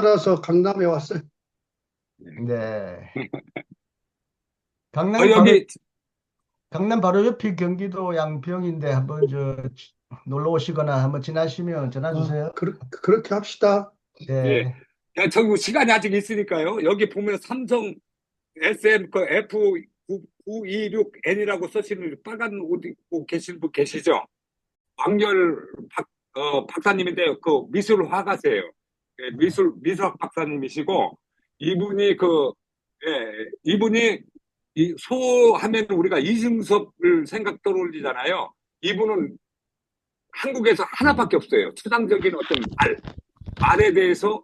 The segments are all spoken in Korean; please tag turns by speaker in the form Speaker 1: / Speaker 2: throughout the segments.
Speaker 1: 따라서 강남에 왔어요.
Speaker 2: 네.
Speaker 3: 어,
Speaker 2: 강남 바로
Speaker 3: 여기,
Speaker 2: 강남 바로 옆이 경기도 양평인데 한번 놀러 오시거나 한번 지나시면 전화 주세요.
Speaker 1: 그렇게 합시다.
Speaker 3: 예.
Speaker 2: 네.
Speaker 3: 야, 저기 시간이 아직 있으니까요. 여기 보면 삼성 SM 그 F926N이라고 쓰시는 빨간 옷 입고 계신 분 계시죠? 왕열 박사님인데 그 미술 화가세요. 예, 미술학 박사님이시고 이분이 이분이 이 소 하면 우리가 이중섭을 생각 떠올리잖아요. 이분은 한국에서 하나밖에 없어요. 추상적인 어떤 말에 대해서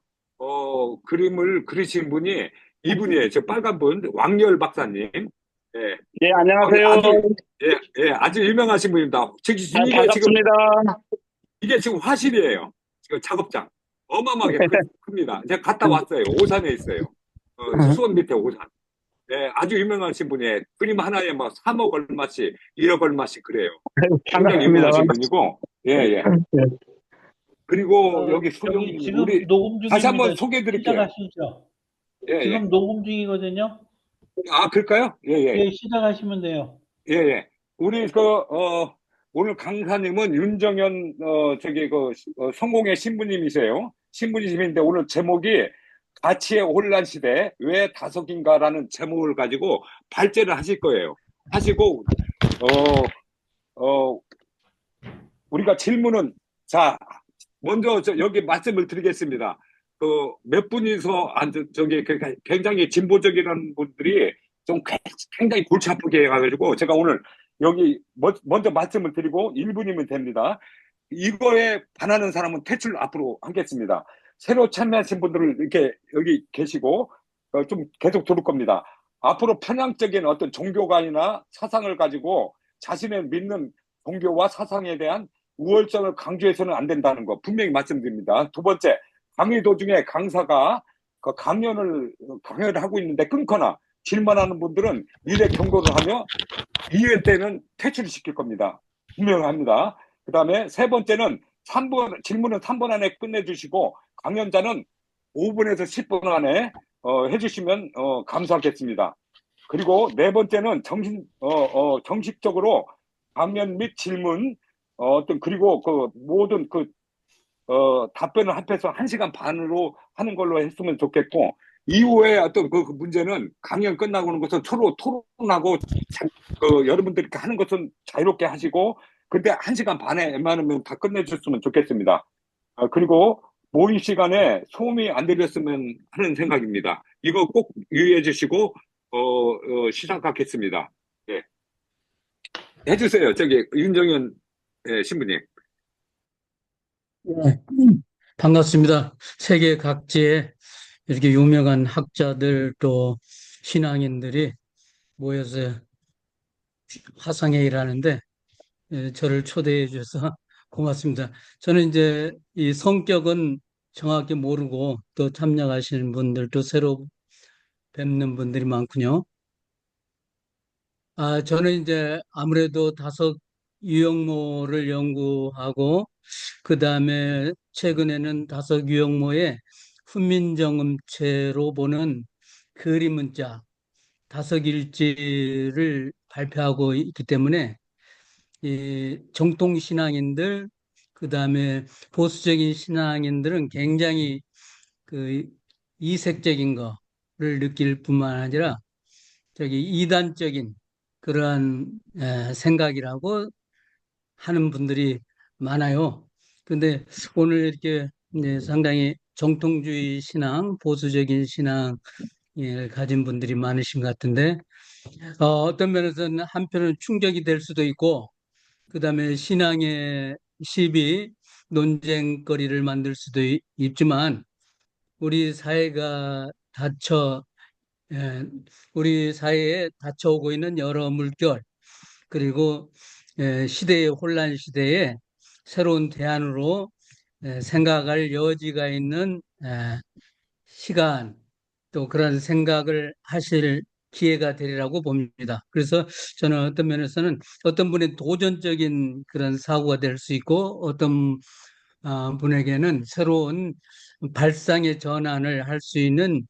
Speaker 3: 그림을 그리신 분이 이분이에요. 저 빨간 분 왕열 박사님. 예,
Speaker 4: 예, 안녕하세요.
Speaker 3: 아주 아주 유명하신 분입니다. 지금
Speaker 4: 아,
Speaker 3: 이게 지금
Speaker 4: 반갑습니다.
Speaker 3: 이게 지금 화실이에요. 지금 작업장 어마어마하게 큽니다. 제가 갔다 왔어요. 오산에 있어요. 수원 밑에 오산. 예, 아주 유명하신 분이에요. 그림 하나에 뭐 3억 얼마씩, 1억 얼마씩 그래요. 굉장히
Speaker 4: 반갑습니다.
Speaker 3: 유명하신 분이고, 예, 예. 그리고 여기
Speaker 5: 저기 지금
Speaker 3: 우리
Speaker 5: 녹음
Speaker 3: 다시
Speaker 5: 중입니다.
Speaker 3: 한번 소개해 드릴게요.
Speaker 5: 시작하시죠.
Speaker 3: 예, 예.
Speaker 5: 지금 녹음 중이거든요.
Speaker 3: 아, 그럴까요? 예, 예.
Speaker 5: 예, 시작하시면 돼요.
Speaker 3: 예, 예. 우리 오늘 강사님은 윤정현 성공의 신부님이세요. 신부님인데 오늘 제목이 가치의 혼란 시대 왜 다석인가라는 제목을 가지고 발제를 하실 거예요. 하시고 우리가 질문은 자 먼저 여기 말씀을 드리겠습니다. 그 몇 분이서 굉장히 진보적이라는 분들이 좀 굉장히 골치 아프게 해가지고 제가 오늘 여기 먼저 말씀을 드리고 1분이면 됩니다. 이거에 반하는 사람은 퇴출 앞으로 하겠습니다. 새로 참여하신 분들을 이렇게 여기 계시고 좀 계속 들을 겁니다. 앞으로 편향적인 어떤 종교관이나 사상을 가지고 자신의 믿는 종교와 사상에 대한 우월성을 강조해서는 안 된다는 거 분명히 말씀드립니다. 두 번째, 강의 도중에 강사가 그 강연을 하고 있는데 끊거나 질문하는 분들은 일에 경고를 하며 이회 때는 퇴출을 시킬 겁니다. 분명합니다. 그 다음에 세 번째는 질문은 3분 안에 끝내주시고 강연자는 5분에서 10분 안에 해주시면 감사하겠습니다. 그리고 네 번째는 정식적으로 강연 및 질문 그리고 그 모든 답변을 합해서 1시간 반으로 하는 걸로 했으면 좋겠고, 이후에 어떤 그 문제는 강연 끝나고 는 것은 서로 토론하고, 여러분들이 하는 것은 자유롭게 하시고, 근데 1시간 반에 웬만하면 다 끝내줬으면 좋겠습니다. 그리고 모임 시간에 소음이 안 들렸으면 하는 생각입니다. 이거 꼭 유의해 주시고, 시작하겠습니다. 예. 해주세요. 윤정현 신부님.
Speaker 6: 네, 반갑습니다. 세계 각지에 이렇게 유명한 학자들 또 신앙인들이 모여서 화상회의를 하는데 저를 초대해 주셔서 고맙습니다. 저는 이제 이 성격은 정확히 모르고 또 참여하시는 분들도 새로 뵙는 분들이 많군요. 저는 이제 아무래도 다섯 유형모를 연구하고 그 다음에 최근에는 다섯 유형모의 훈민정음체로 보는 그림문자 다섯 일지를 발표하고 있기 때문에 이 정통신앙인들 그 다음에 보수적인 신앙인들은 굉장히 그 이색적인 거를 느낄 뿐만 아니라 이단적인 그러한 생각이라고 하는 분들이 많아요. 근데 오늘 이렇게 이제 상당히 정통주의 신앙, 보수적인 신앙을 가진 분들이 많으신 것 같은데, 어떤 면에서는 한편은 충격이 될 수도 있고, 그 다음에 신앙의 시비, 논쟁거리를 만들 수도 있지만, 우리 사회가 예, 우리 사회에 닫혀오고 있는 여러 물결, 그리고 시대의 혼란 시대에 새로운 대안으로 생각할 여지가 있는 시간, 또 그런 생각을 하실 기회가 되리라고 봅니다. 그래서 저는 어떤 면에서는 어떤 분의 도전적인 그런 사고가 될 수 있고 어떤 분에게는 새로운 발상의 전환을 할 수 있는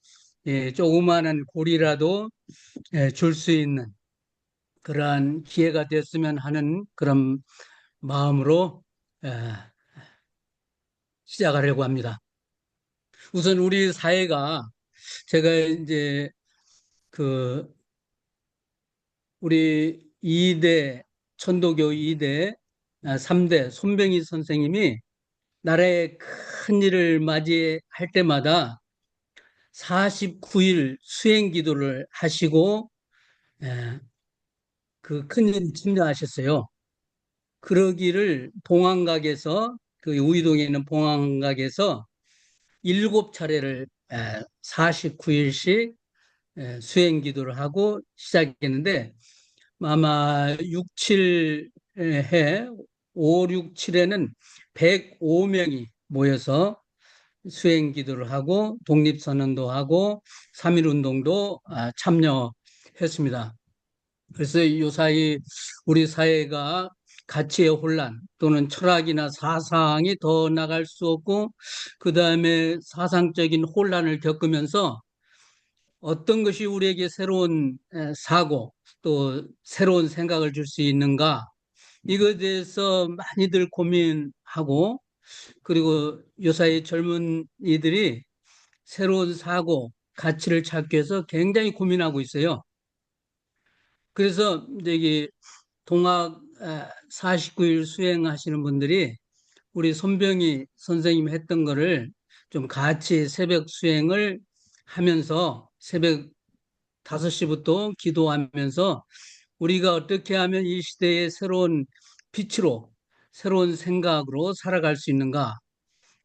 Speaker 6: 조그마한 고리라도 줄 수 있는 그러한 기회가 됐으면 하는 그런 마음으로 에, 시작하려고 합니다. 우선 우리 사회가 제가 이제 그 우리 2대 천도교 2대 3대 손병희 선생님이 나라의 큰 일을 맞이할 때마다 49일 수행 기도를 하시고 그 큰 일 참여하셨어요. 그러기를 봉황각에서 그 우이동에 있는 봉황각에서 7차례를 49일씩 수행 기도를 하고 시작했는데 아마 6, 7해 5, 6, 7에는 105명이 모여서 수행 기도를 하고 독립선언도 하고 3.1운동도 참여했습니다. 그래서 요사이 우리 사회가 가치의 혼란 또는 철학이나 사상이 더 나갈 수 없고 그 다음에 사상적인 혼란을 겪으면서 어떤 것이 우리에게 새로운 사고 또 새로운 생각을 줄 수 있는가 이것에 대해서 많이들 고민하고 그리고 요사이 젊은 이들이 새로운 사고 가치를 찾기 위해서 굉장히 고민하고 있어요. 그래서 이제 동학 49일 수행하시는 분들이 우리 손병희 선생님이 했던 거를 좀 같이 새벽 수행을 하면서 새벽 5시부터 기도하면서 우리가 어떻게 하면 이 시대의 새로운 빛으로 새로운 생각으로 살아갈 수 있는가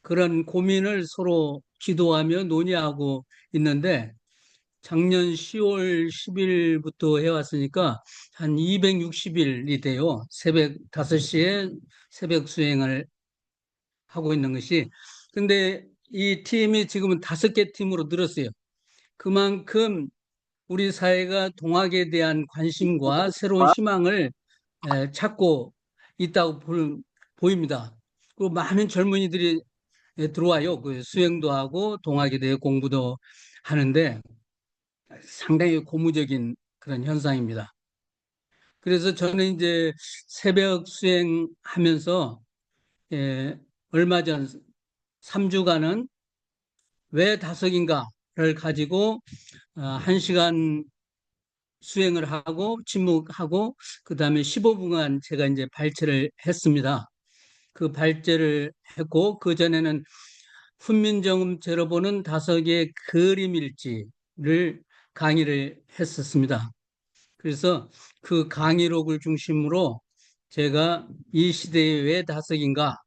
Speaker 6: 그런 고민을 서로 기도하며 논의하고 있는데 작년 10월 10일부터 해왔으니까 한 260일이 돼요. 새벽 5시에 새벽 수행을 하고 있는 것이. 근데 이 팀이 지금은 5개 팀으로 늘었어요. 그만큼 우리 사회가 동학에 대한 관심과 새로운 희망을 찾고 있다고 보입니다. 그리고 많은 젊은이들이 들어와요. 그 수행도 하고 동학에 대해 공부도 하는데 상당히 고무적인 그런 현상입니다. 그래서 저는 이제 새벽 수행하면서 얼마 전 3주간은 왜 다섯인가를 가지고 1시간 수행을 하고 침묵하고 그 다음에 15분간 제가 이제 발제를 했습니다. 그 발제를 했고 그 전에는 훈민정음죄로 보는 5개의 그림일지를 강의를 했었습니다. 그래서 그 강의록을 중심으로 제가 이 시대에 왜 다섯인가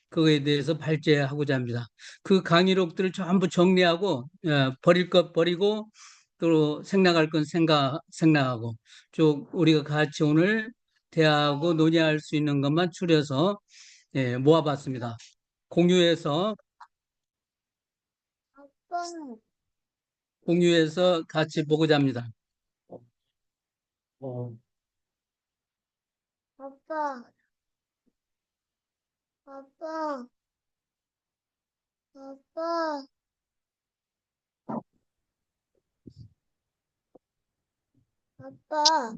Speaker 6: 그거에 대해서 발제하고자 합니다. 그 강의록들을 전부 정리하고 버릴 것 버리고 또 생각할 건 생각하고 쭉 우리가 같이 오늘 대화하고 논의할 수 있는 것만 추려서 모아봤습니다. 공유해서 같이 보고자 합니다.
Speaker 4: 아빠, 아빠, 아빠, 아빠.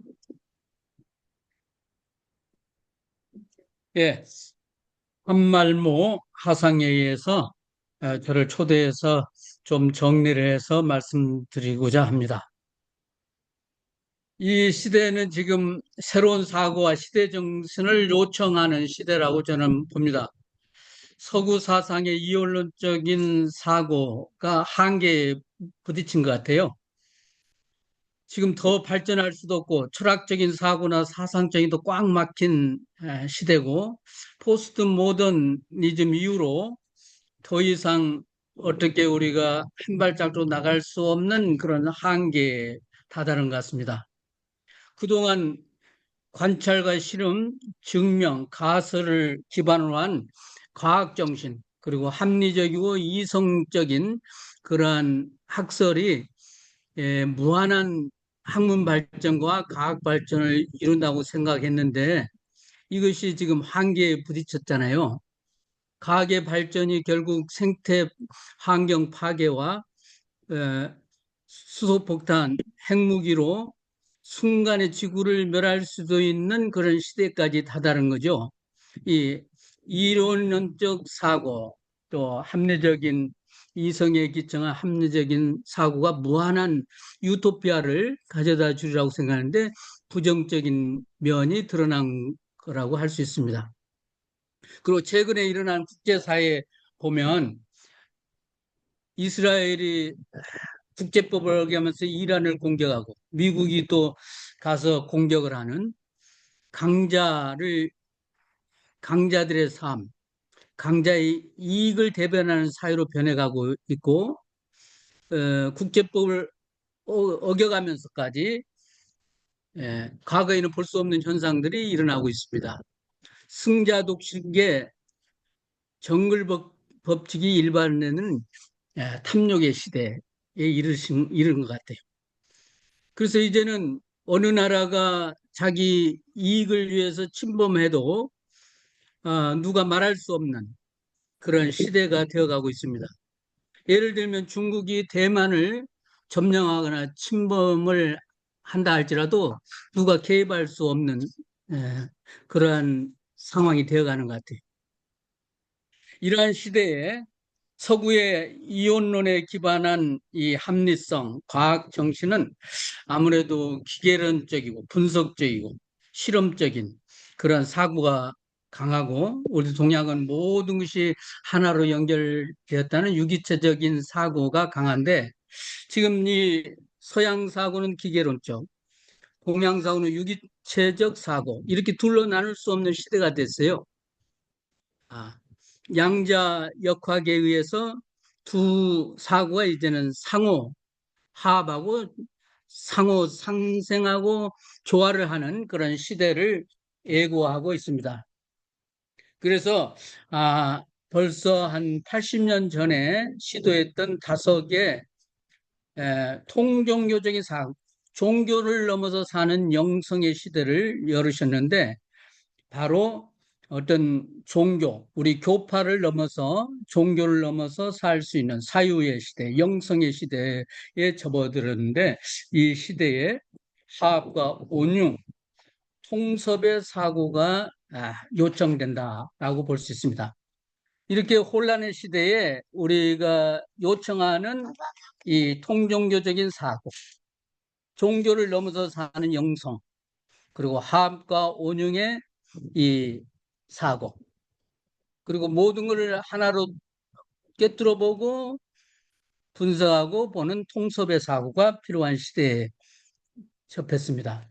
Speaker 6: 예, 한말모 하상에 의해서 저를 초대해서 좀 정리를 해서 말씀드리고자 합니다. 이 시대는 지금 새로운 사고와 시대 정신을 요청하는 시대라고 저는 봅니다. 서구 사상의 이원론적인 사고가 한계에 부딪힌 것 같아요. 지금 더 발전할 수도 없고 철학적인 사고나 사상적인도 꽉 막힌 시대고 포스트 모더니즘 이후로 더 이상 어떻게 우리가 한 발짝도 나갈 수 없는 그런 한계에 다다른 것 같습니다. 그동안 관찰과 실험, 증명, 가설을 기반으로 한 과학정신 그리고 합리적이고 이성적인 그러한 학설이 무한한 학문 발전과 과학 발전을 이룬다고 생각했는데 이것이 지금 한계에 부딪혔잖아요. 가계 발전이 결국 생태 환경 파괴와 수소폭탄, 핵무기로 순간에 지구를 멸할 수도 있는 그런 시대까지 다다른 거죠. 이 이론적 사고, 또 합리적인 이성에 기청한 합리적인 사고가 무한한 유토피아를 가져다 주리라고 생각하는데 부정적인 면이 드러난 거라고 할 수 있습니다. 그리고 최근에 일어난 국제사회에 보면 이스라엘이 국제법을 어기하면서 이란을 공격하고 미국이 또 가서 공격을 하는 강자들의 삶, 강자의 이익을 대변하는 사회로 변해가고 있고 국제법을 어겨가면서까지 과거에는 볼 수 없는 현상들이 일어나고 있습니다. 승자 독식의 정글 법칙이 일반에는 탐욕의 시대에 이른 것 같아요. 그래서 이제는 어느 나라가 자기 이익을 위해서 침범해도 누가 말할 수 없는 그런 시대가 되어가고 있습니다. 예를 들면 중국이 대만을 점령하거나 침범을 한다 할지라도 누가 개입할 수 없는 그러한 상황이 되어가는 것 같아요. 이러한 시대에 서구의 이원론에 기반한 이 합리성, 과학 정신은 아무래도 기계론적이고 분석적이고 실험적인 그런 사고가 강하고 우리 동양은 모든 것이 하나로 연결되었다는 유기체적인 사고가 강한데 지금 이 서양 사고는 기계론적, 동양 사고는 유기체적 사고 이렇게 둘로 나눌 수 없는 시대가 됐어요. 양자 역학에 의해서 두 사고가 이제는 상호 화합하고 상호 상생하고 조화를 하는 그런 시대를 예고하고 있습니다. 그래서 벌써 한 80년 전에 시도했던 다석의 통종교적인 사고, 종교를 넘어서 사는 영성의 시대를 열으셨는데 바로 어떤 종교, 우리 교파를 넘어서 종교를 넘어서 살 수 있는 사유의 시대, 영성의 시대에 접어들었는데 이 시대에 화합과 온유, 통섭의 사고가 요청된다라고 볼 수 있습니다. 이렇게 혼란의 시대에 우리가 요청하는 이 통종교적인 사고, 종교를 넘어서 사는 영성, 그리고 화합과 온유의 이 사고, 그리고 모든 것을 하나로 꿰뚫어 보고 분석하고 보는 통섭의 사고가 필요한 시대에 접했습니다.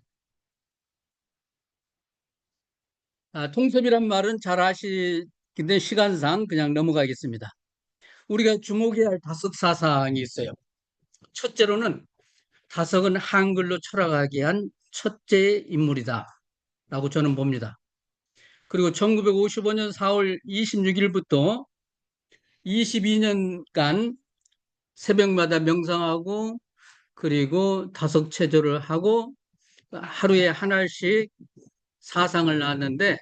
Speaker 6: 통섭이란 말은 잘 아시는데 시간상 그냥 넘어가겠습니다. 우리가 주목해야 할 다섯 사상이 있어요. 첫째로는 다석은 한글로 철학하게 한 첫째 인물이다 라고 저는 봅니다. 그리고 1955년 4월 26일부터 22년간 새벽마다 명상하고 그리고 다석 체조를 하고 하루에 하나씩 사상을 나눴는데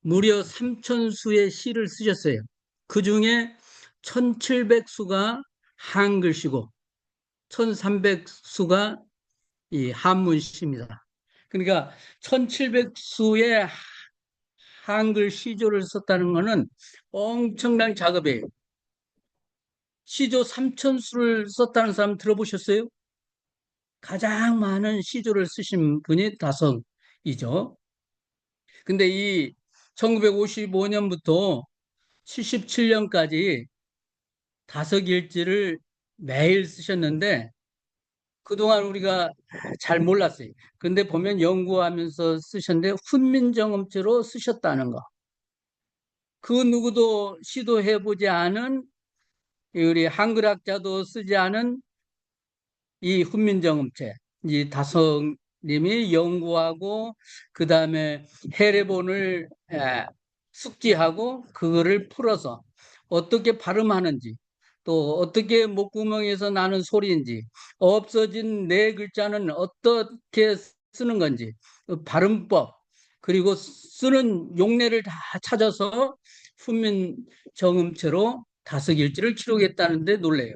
Speaker 6: 무려 3,000수의 시를 쓰셨어요. 그 중에 1,700수가 한글시고 1,300수가 이 한문시입니다. 그러니까 1,700수의 한글 시조를 썼다는 것은 엄청난 작업이에요. 시조 3,000수를 썼다는 사람 들어보셨어요? 가장 많은 시조를 쓰신 분이 다석이죠. 근데 이 1955년부터 77년까지 다석일지를 매일 쓰셨는데 그동안 우리가 잘 몰랐어요. 근데 보면 연구하면서 쓰셨는데 훈민정음체로 쓰셨다는 거. 그 누구도 시도해보지 않은 우리 한글학자도 쓰지 않은 이 훈민정음체, 이 다석님이 연구하고 그 다음에 해례본을 숙지하고 그거를 풀어서 어떻게 발음하는지 또 어떻게 목구멍에서 나는 소리인지 없어진 네 글자는 어떻게 쓰는 건지 발음법 그리고 쓰는 용례를 다 찾아서 훈민정음체로 다섯일지를 기록했다는데 놀래요.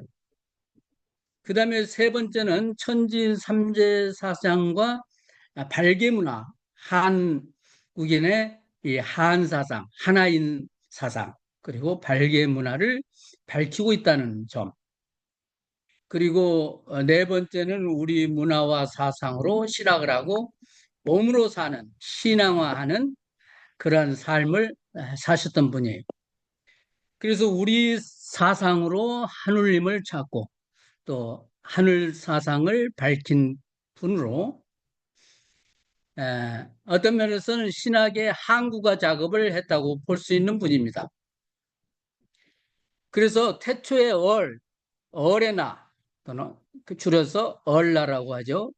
Speaker 6: 그 다음에 세 번째는 천진 삼재 사상과 발계문화, 한국인의 이 한사상, 하나인 사상, 그리고 발계문화를 밝히고 있다는 점. 그리고 네 번째는 우리 문화와 사상으로 실학을 하고 몸으로 사는, 신앙화하는 그런 삶을 사셨던 분이에요. 그래서 우리 사상으로 하느님을 찾고 또 하늘 사상을 밝힌 분으로 어떤 면에서는 신학의 한국화 작업을 했다고 볼 수 있는 분입니다. 그래서 태초의 얼의 나 또는 줄여서 얼라라고 하죠.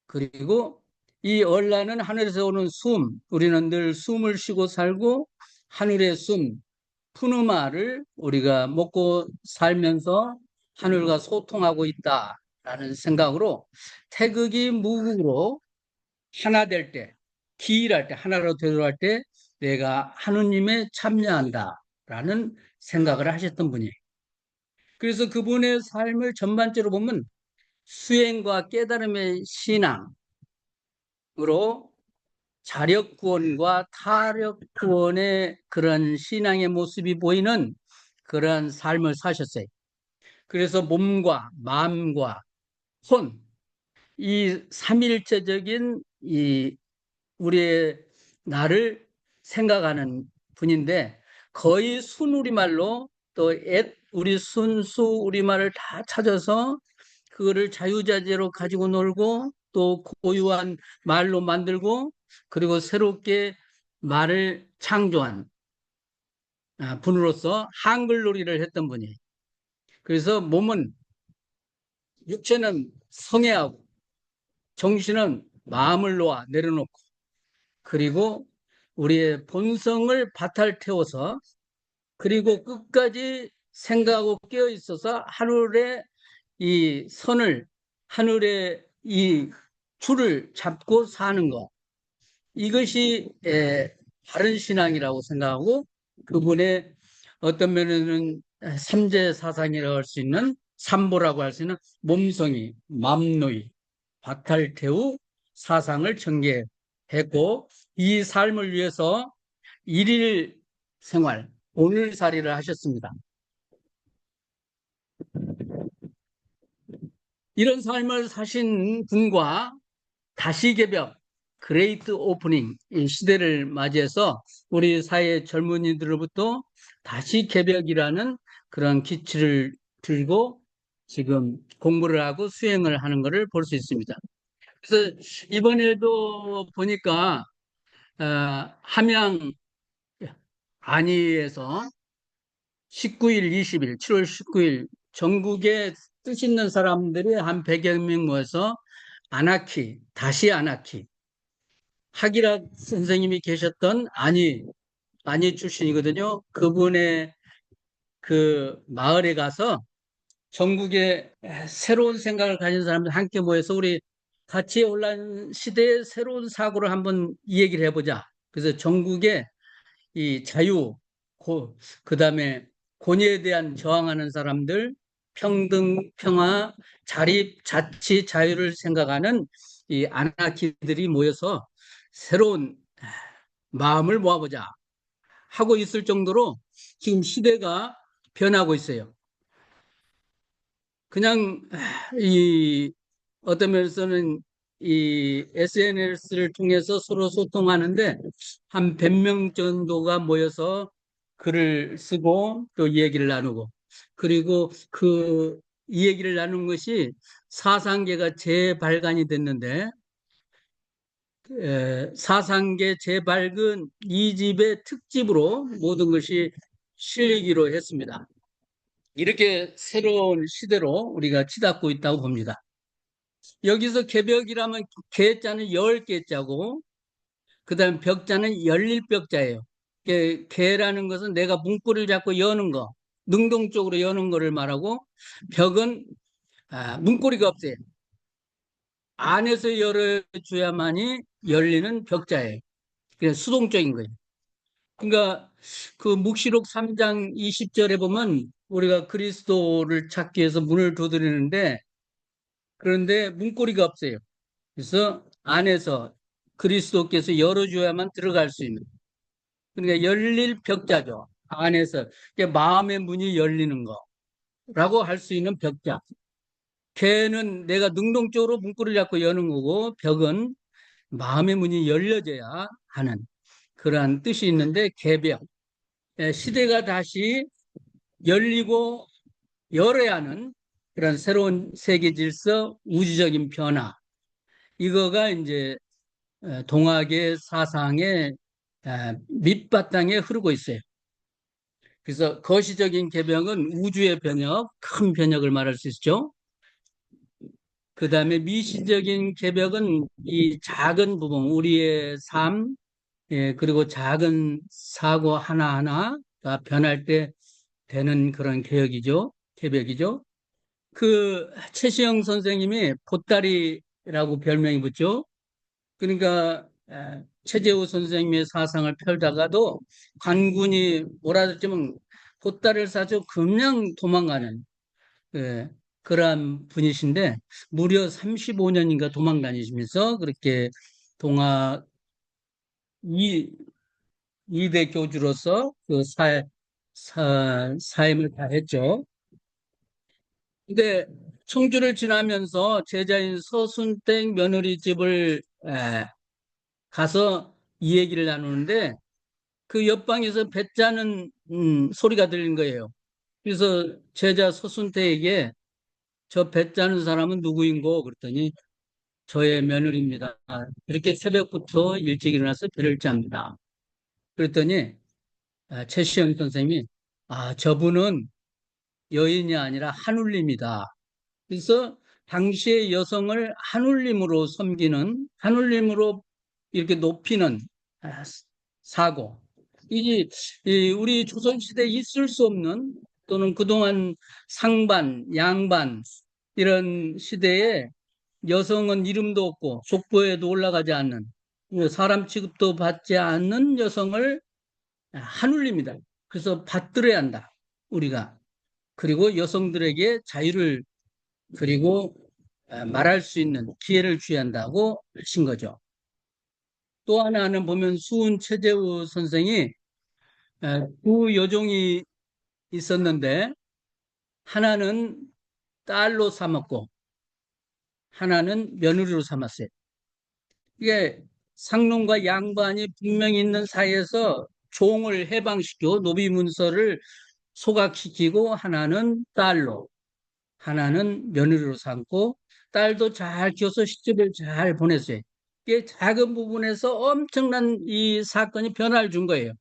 Speaker 6: 그리고 이 얼라는 하늘에서 오는 숨, 우리는 늘 숨을 쉬고 살고 하늘의 숨, 푸누마를 우리가 먹고 살면서 하늘과 소통하고 있다라는 생각으로 태극이 무국으로 하나 될 때, 기일할 때, 하나로 되돌아갈 때 내가 하느님에 참여한다라는 생각을 하셨던 분이에요. 그래서 그분의 삶을 전반적으로 보면 수행과 깨달음의 신앙으로 자력 구원과 타력 구원의 그런 신앙의 모습이 보이는 그런 삶을 사셨어요. 그래서 몸과 마음과 혼, 이 삼일체적인 이 우리의 나를 생각하는 분인데 거의 순우리말로 또 우리 순수 우리말을 다 찾아서 그거를 자유자재로 가지고 놀고 또 고유한 말로 만들고 그리고 새롭게 말을 창조한 분으로서 한글놀이를 했던 분이에요. 그래서 몸은 육체는 성애하고 정신은 마음을 놓아 내려놓고 그리고 우리의 본성을 바탈 태워서 그리고 끝까지 생각하고 깨어 있어서 하늘의 이 선을 하늘의 이 줄을 잡고 사는 것 이것이 바른 신앙이라고 생각하고 그분의 어떤 면에는 삼재 사상이라고 할 수 있는 삼보라고 할 수 있는 몸성이 맘노이 바탈태우 사상을 전개했고 이 삶을 위해서 일일 생활 오늘살이를 하셨습니다. 이런 삶을 사신 분과 다시개벽 그레이트 오프닝 이 시대를 맞이해서 우리 사회 젊은이들로부터 다시 개벽이라는 그런 기치를 들고 지금 공부를 하고 수행을 하는 것을 볼 수 있습니다. 그래서 이번에도 보니까 함양 안위에서 19일, 20일, 7월 19일 전국에 뜻 있는 사람들이 한 100여 명 모여서 아나키, 다시 아나키 하기락 선생님이 계셨던 안위 출신이거든요. 그분의 그 마을에 가서 전국에 새로운 생각을 가진 사람들 함께 모여서 우리 같이 온라인 시대의 새로운 사고를 한번 이 얘기를 해보자. 그래서 전국에 이 자유, 그다음에 권위에 대한 저항하는 사람들, 평등, 평화, 자립, 자치, 자유를 생각하는 이 아나키들이 모여서 새로운 마음을 모아보자 하고 있을 정도로 지금 시대가 변하고 있어요. 그냥 이 어떤 면에서는 이 SNS를 통해서 서로 소통하는데 한 100명 정도가 모여서 글을 쓰고 또 이야기를 나누고 그리고 이 얘기를 나눈 것이 사상계가 재발간이 됐는데 사상계 재발근 2집의 특집으로 모든 것이 실리기로 했습니다. 이렇게 새로운 시대로 우리가 치닫고 있다고 봅니다. 여기서 개벽이라면 개자는 10개자고 그 다음 벽자는 열릴 벽자예요. 개라는 것은 내가 문고리를 잡고 여는 거, 능동적으로 여는 거를 말하고 벽은 문고리가 없어요. 안에서 열어줘야만이 열리는 벽자예요. 그냥 수동적인 거예요. 그러니까 그 묵시록 3장 20절에 보면 우리가 그리스도를 찾기 위해서 문을 두드리는데 그런데 문고리가 없어요. 그래서 안에서 그리스도께서 열어줘야만 들어갈 수 있는. 그러니까 열릴 벽자죠. 안에서. 그러니까 마음의 문이 열리는 거라고 할 수 있는 벽자. 개는 내가 능동적으로 문고리를 잡고 여는 거고 벽은 마음의 문이 열려져야 하는 그러한 뜻이 있는데 개벽. 시대가 다시 열리고 열어야 하는 그런 새로운 세계 질서, 우주적인 변화. 이거가 이제 동학의 사상의 밑바탕에 흐르고 있어요. 그래서 거시적인 개벽은 우주의 변혁, 큰 변혁을 말할 수 있죠. 그 다음에 미시적인 개벽은 이 작은 부분, 우리의 삶, 그리고 작은 사고 하나하나가 변할 때 되는 그런 개벽이죠. 그 최시영 선생님이 보따리라고 별명이 붙죠. 그러니까 최재우 선생님의 사상을 펼다가도 관군이 몰아들면 보따리를 사죠. 그냥 도망가는 그러한 분이신데 무려 35년인가 도망 다니시면서 그렇게 동학 이대 교주로서 그 사임을 다했죠. 근데 청주를 지나면서 제자인 서순댁 며느리 집을 가서 이 얘기를 나누는데 그 옆방에서 배 짜는 소리가 들린 거예요. 그래서 제자 서순태에게 저 배 짜는 사람은 누구인고 그랬더니 저의 며느리입니다. 이렇게 새벽부터 일찍 일어나서 배를 짭니다. 그랬더니 최시영 선생님이 저분은 여인이 아니라 한울림이다. 그래서 당시의 여성을 한울림으로 섬기는 한울림으로 이렇게 높이는 사고 이게 우리 조선시대에 있을 수 없는 또는 그동안 상반, 양반 이런 시대에 여성은 이름도 없고 족보에도 올라가지 않는 사람 취급도 받지 않는 여성을 한울림이다. 그래서 받들어야 한다. 우리가. 그리고 여성들에게 자유를 그리고 말할 수 있는 기회를 주어야 한다고 하신 거죠. 또 하나는 보면 수은 최재우 선생이 두 여종이 있었는데 하나는 딸로 삼았고 하나는 며느리로 삼았어요. 이게 상놈과 양반이 분명히 있는 사이에서 종을 해방시키고 노비 문서를 소각시키고 하나는 딸로 하나는 며느리로 삼고 딸도 잘 키워서 시집을 잘 보냈어요. 이게 작은 부분에서 엄청난 이 사건이 변화를 준 거예요.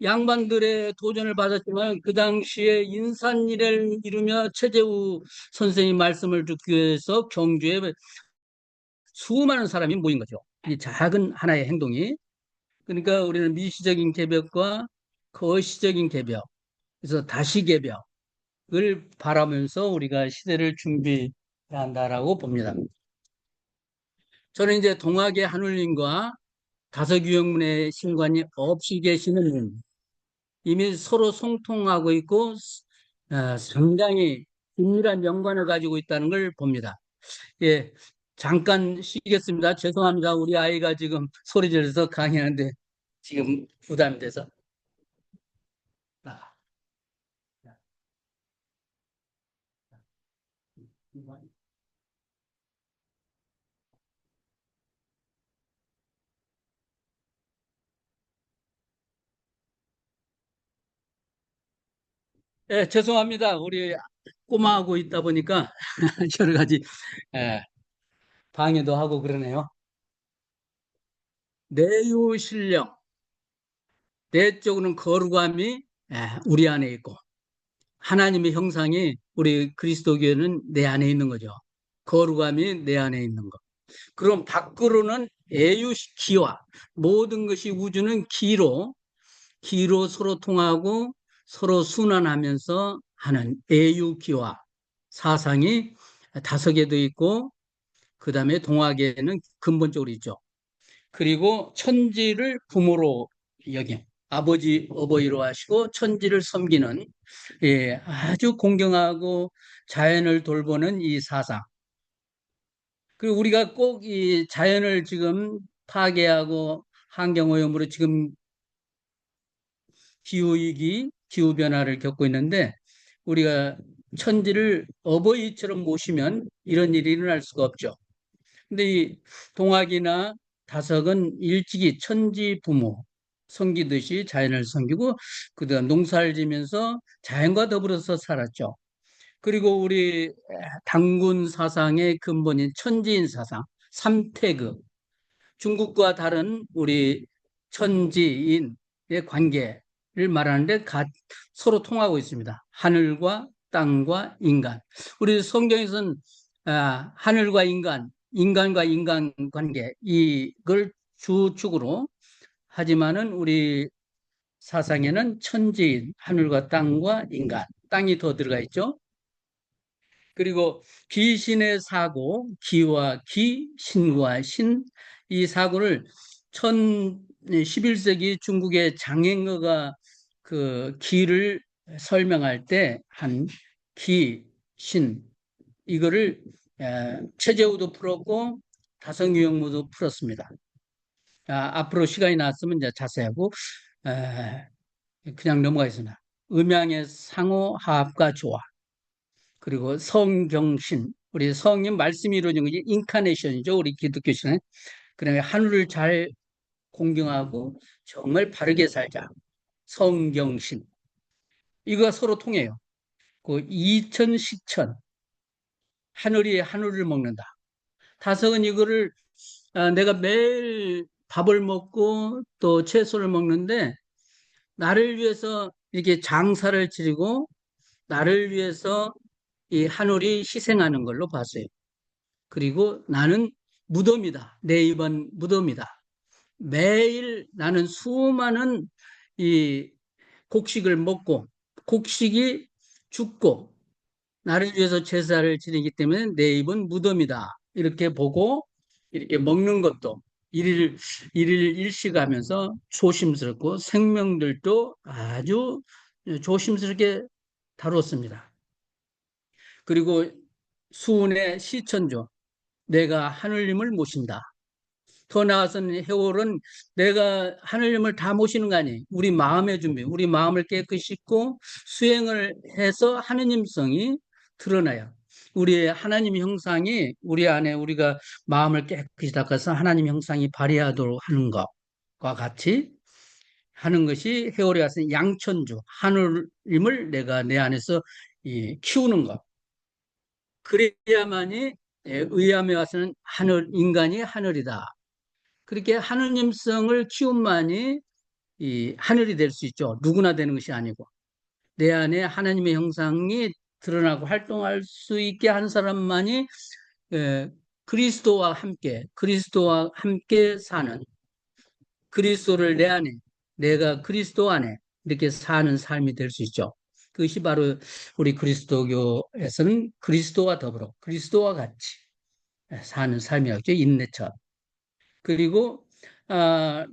Speaker 6: 양반들의 도전을 받았지만 그 당시에 인산일을 이루며 최재우 선생님 말씀을 듣기 위해서 경주에 수많은 사람이 모인 거죠. 이 작은 하나의 행동이. 그러니까 우리는 미시적인 개벽과 거시적인 개벽, 그래서 다시 개벽을 바라면서 우리가 시대를 준비해야 한다라고 봅니다. 저는 이제 동학의 한울림과 다서규영문의 신관이 없이 계시는 분, 이미 서로 송통하고 있고 상당히 긴밀한 연관을 가지고 있다는 걸 봅니다. 예, 잠깐 쉬겠습니다. 죄송합니다. 우리 아이가 지금 소리 지르서 강의하는데 지금 부담돼서. 예, 죄송합니다. 우리 꼬마하고 있다 보니까 여러 가지 방해도 하고 그러네요. 내유신령, 내적으로는 거룩함이 우리 안에 있고 하나님의 형상이 우리 그리스도교회는 내 안에 있는 거죠. 거룩함이 내 안에 있는 거. 그럼 밖으로는 기와 모든 것이 우주는 기로 서로 통하고 서로 순환하면서 하는 기와 사상이 다섯개도 있고 그 다음에 동학에는 근본적으로 있죠. 그리고 천지를 부모로 여기 아버지 어버이로 하시고 천지를 섬기는 아주 공경하고 자연을 돌보는 이 사상. 그리고 우리가 꼭 이 자연을 지금 파괴하고 환경오염으로 지금 기후위기, 기후변화를 겪고 있는데 우리가 천지를 어버이처럼 모시면 이런 일이 일어날 수가 없죠. 근데 이 동학이나 다석은 일찍이 천지 부모 섬기듯이 자연을 섬기고 그다음 농사를 지면서 자연과 더불어서 살았죠. 그리고 우리 당군 사상의 근본인 천지인 사상, 삼태극, 중국과 다른 우리 천지인의 관계를 말하는데 서로 통하고 있습니다. 하늘과 땅과 인간. 우리 성경에서는 하늘과 인간, 인간과 인간 관계 이걸 주축으로 하지만은 우리 사상에는 천지인, 하늘과 땅과 인간, 땅이 더 들어가 있죠. 그리고 귀신의 사고, 기와 기, 신과 신, 이 사고를 11세기 중국의 장행어가 그 기를 설명할 때 한 기, 신, 이거를 최재우도 풀었고 다성유영무도 풀었습니다. 앞으로 시간이 나왔으면 이제 자세하고 그냥 넘어가겠습니다. 음양의 상호, 화합과 조화. 그리고 성경신, 우리 성인 말씀이 이루어진 것이 인카네이션이죠. 우리 기독교신은. 그러면 하늘을 잘 공경하고 정말 바르게 살자. 성경신. 이거 서로 통해요. 그 이천시천. 하늘이 하늘을 먹는다. 다석은 이거를 내가 매일 밥을 먹고 또 채소를 먹는데 나를 위해서 이렇게 장사를 지르고 나를 위해서 이 하늘이 희생하는 걸로 봤어요. 그리고 나는 무덤이다. 내 입은 무덤이다. 매일 나는 수많은 이 곡식을 먹고 곡식이 죽고 나를 위해서 제사를 지내기 때문에 내 입은 무덤이다. 이렇게 보고 이렇게 먹는 것도 일일 일식하면서 조심스럽고 생명들도 아주 조심스럽게 다뤘습니다. 그리고 수훈의 시천조, 내가 하느님을 모신다. 더 나아가서는 해월은 내가 하느님을 다 모시는 거 아니에요. 우리 마음의 준비, 우리 마음을 깨끗이 씻고 수행을 해서 하느님성이 드러나요. 우리의 하나님 형상이 우리 안에 우리가 마음을 깨끗이 닦아서 하나님 형상이 발휘하도록 하는 것과 같이 하는 것이 해월에 와서 양천주, 하느님을 내가 내 안에서 키우는 것. 그래야만이 의암에 와서는 인간이 하늘이다. 그렇게 하느님성을 키움만이 이 하늘이 될 수 있죠. 누구나 되는 것이 아니고 내 안에 하나님의 형상이 드러나고 활동할 수 있게 한 사람만이 그리스도와 함께 사는, 그리스도를 내 안에, 내가 그리스도 안에 이렇게 사는 삶이 될 수 있죠. 그것이 바로 우리 그리스도교에서는 그리스도와 더불어 그리스도와 같이 사는 삶이었죠. 인내처럼. 그리고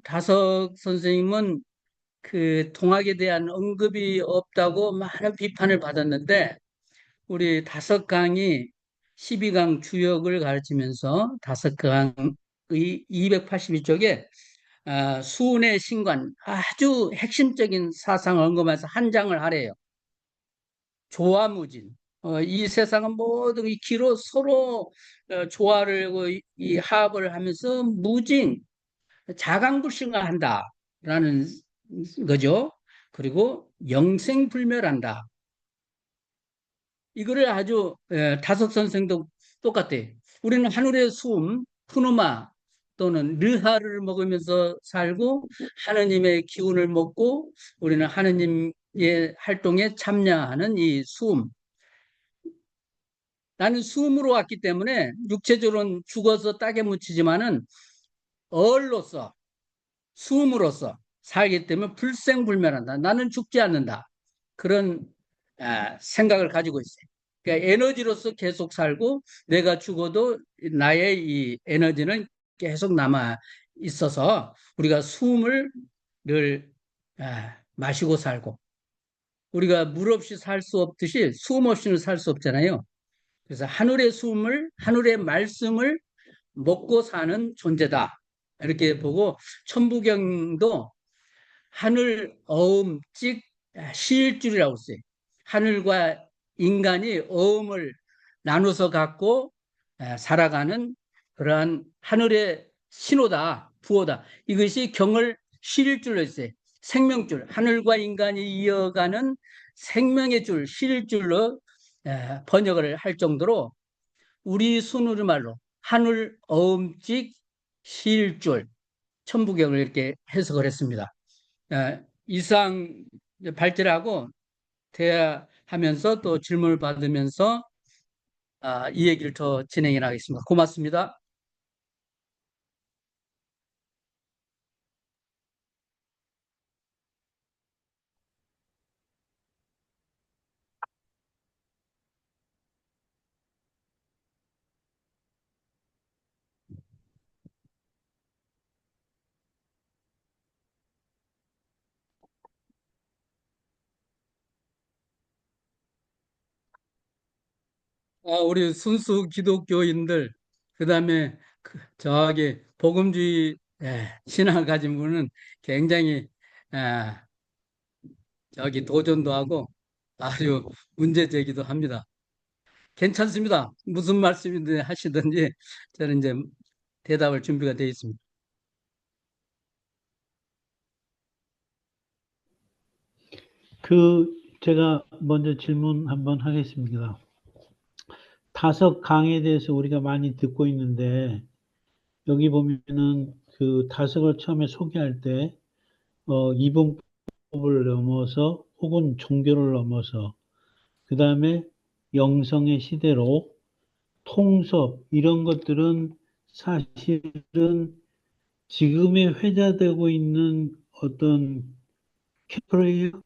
Speaker 6: 다석 선생님은 그 동학에 대한 언급이 없다고 많은 비판을 받았는데 우리 다석강이 12강 주역을 가르치면서 다석강의 282쪽에 수훈의 신관 아주 핵심적인 사상을 언급해서 한 장을 하래요. 조화무진. 이 세상은 모든 이 기로 서로 조화를 이 합을 하면서 무진 자강불신간한다라는 거죠. 그리고 영생불멸한다. 이거를 아주 다석 선생도 똑같아요. 우리는 하늘의 수음, 푸누마 또는 르하를 먹으면서 살고 하느님의 기운을 먹고 우리는 하느님의 활동에 참여하는 이 수음. 나는 수음으로 왔기 때문에 육체적으로는 죽어서 땅에 묻히지만은 얼로서 수음으로서 살기 때문에 불생불멸한다. 나는 죽지 않는다. 그런 생각을 가지고 있어요. 그러니까 에너지로서 계속 살고 내가 죽어도 나의 이 에너지는 계속 남아 있어서 우리가 숨을 마시고 살고, 우리가 물 없이 살 수 없듯이 숨 없이는 살 수 없잖아요. 그래서 하늘의 말씀을 먹고 사는 존재다. 이렇게 보고, 천부경도 하늘 어음찍 시일줄이라고 써요. 하늘과 인간이 어음을 나눠서 갖고 살아가는 그러한 하늘의 신호다, 부호다. 이것이 경을 시일줄로 했어요. 생명줄, 하늘과 인간이 이어가는 생명의 줄, 시일줄로 번역을 할 정도로 우리 순우리말로 하늘 어음찍 시일줄, 천부경을 이렇게 해석을 했습니다. 이상 발제하고 대화하면서 또 질문을 받으면서 이 얘기를 더 진행해 나가겠습니다. 고맙습니다. 우리 순수 기독교인들, 그 다음에 저기 복음주의 신앙을 가진 분은 굉장히 저기 도전도 하고 아주 문제 제기도 합니다. 괜찮습니다. 무슨 말씀이든 하시든지 저는 이제 대답할 준비가 되어 있습니다.
Speaker 5: 제가 먼저 질문 한번 하겠습니다. 다섯 강에 대해서 우리가 많이 듣고 있는데, 여기 보면은 그 다섯을 처음에 소개할 때, 이분법을 넘어서 혹은 종교를 넘어서, 그 다음에 영성의 시대로 통섭, 이런 것들은 사실은 지금에 회자되고 있는 어떤 캐프레이어,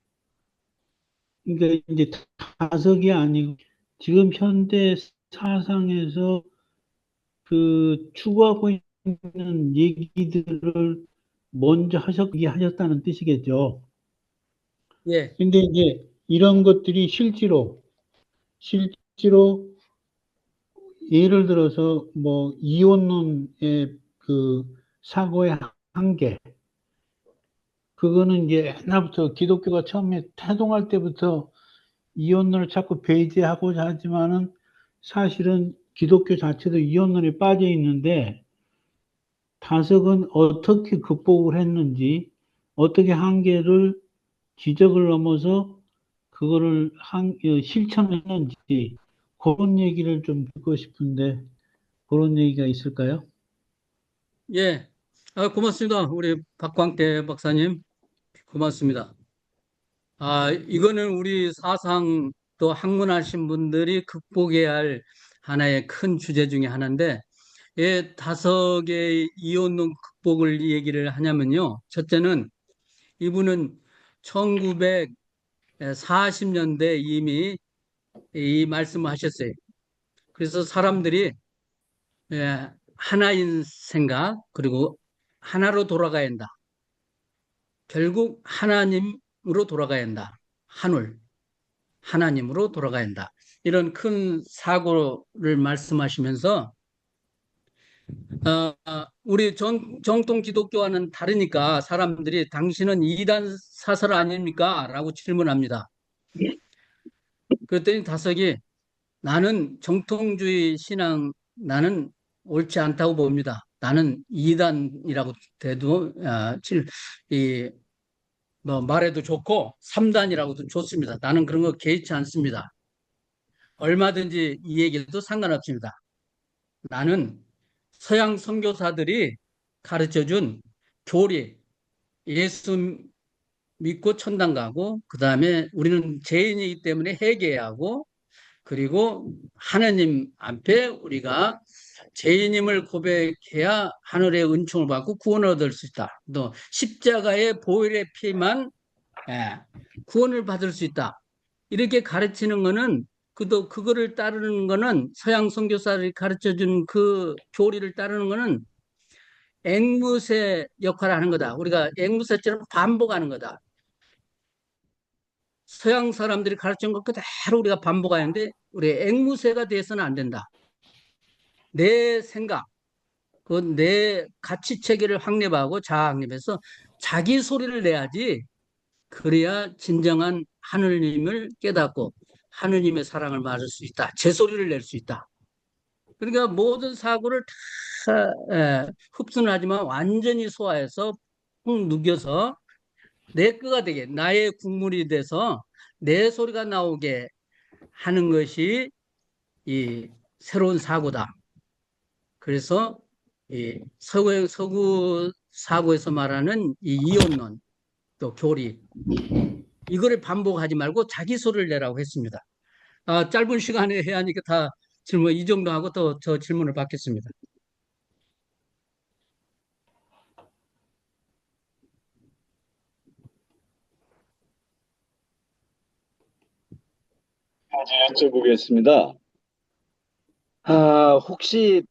Speaker 5: 그러니까 이제 다섯이 아니고 지금 현대 사상에서 그 추구하고 있는 얘기들을 먼저 하셨다는 뜻이겠죠.
Speaker 6: 예,
Speaker 5: 근데 이제 이런 것들이 실제로 예를 들어서 뭐 이원론의 그 사고의 한계, 그거는 이제 옛날부터 기독교가 처음에 태동할 때부터 이원론을 자꾸 배제하고자 하지만은 사실은 기독교 자체도 이원론에 빠져 있는데, 다석은 어떻게 극복을 했는지, 어떻게 한계를 지적을 넘어서 그거를 실천했는지, 그런 얘기를 좀 듣고 싶은데, 그런 얘기가 있을까요?
Speaker 6: 예. 고맙습니다. 우리 박광태 박사님. 고맙습니다. 이거는 우리 사상 또 학문하신 분들이 극복해야 할 하나의 큰 주제 중에 하나인데, 왜 다섯 개의 이혼론 극복을 얘기를 하냐면요. 첫째는 이분은 1940년대 이미 이 말씀을 하셨어요. 그래서 사람들이 하나인 생각, 그리고 하나로 돌아가야 한다. 결국 하나님으로 돌아가야 한다. 하나님으로 돌아가야 한다. 이런 큰 사고를 말씀하시면서 우리 정통 기독교와는 다르니까 사람들이 당신은 이단 사설 아닙니까? 라고 질문합니다. 그랬더니 다석이 나는 정통주의 신앙 나는 옳지 않다고 봅니다. 나는 이단이라고 돼도 말해도 좋고 3단이라고도 좋습니다. 나는 그런 거 개의치 않습니다. 얼마든지 이 얘기도 상관없습니다. 나는 서양 선교사들이 가르쳐준 교리, 예수 믿고 천당 가고, 그 다음에 우리는 죄인이기 때문에 회개해야 하고, 그리고 하나님 앞에 우리가 죄인임을 고백해야 하늘의 은총을 받고 구원을 얻을 수 있다. 또 십자가의 보혈의 피만 구원을 받을 수 있다. 이렇게 가르치는 거는 그거를 따르는 거는 서양 선교사들이 가르쳐준 그 교리를 따르는 거는 앵무새 역할을 하는 거다. 우리가 앵무새처럼 반복하는 거다. 서양 사람들이 가르친 것 그대로 우리가 반복하는데 우리 앵무새가 돼서는 안 된다. 내 생각, 그 내 가치 체계를 확립하고 자아 확립해서 자기 소리를 내야지. 그래야 진정한 하느님을 깨닫고 하느님의 사랑을 받을 수 있다. 제 소리를 낼 수 있다. 그러니까 모든 사고를 다 흡수는 하지만 완전히 소화해서 푹 누겨서 내 거가 되게 나의 국물이 돼서 내 소리가 나오게 하는 것이 이 새로운 사고다. 그래서 이 서구 사고에서 말하는 이 이혼론 또 교리 이거를 반복하지 말고 자기 소리를 내라고 했습니다. 짧은 시간에 해야 하니까 다 질문 이 정도 하고 또 저 질문을 받겠습니다.
Speaker 7: 여쭤보겠습니다. 혹시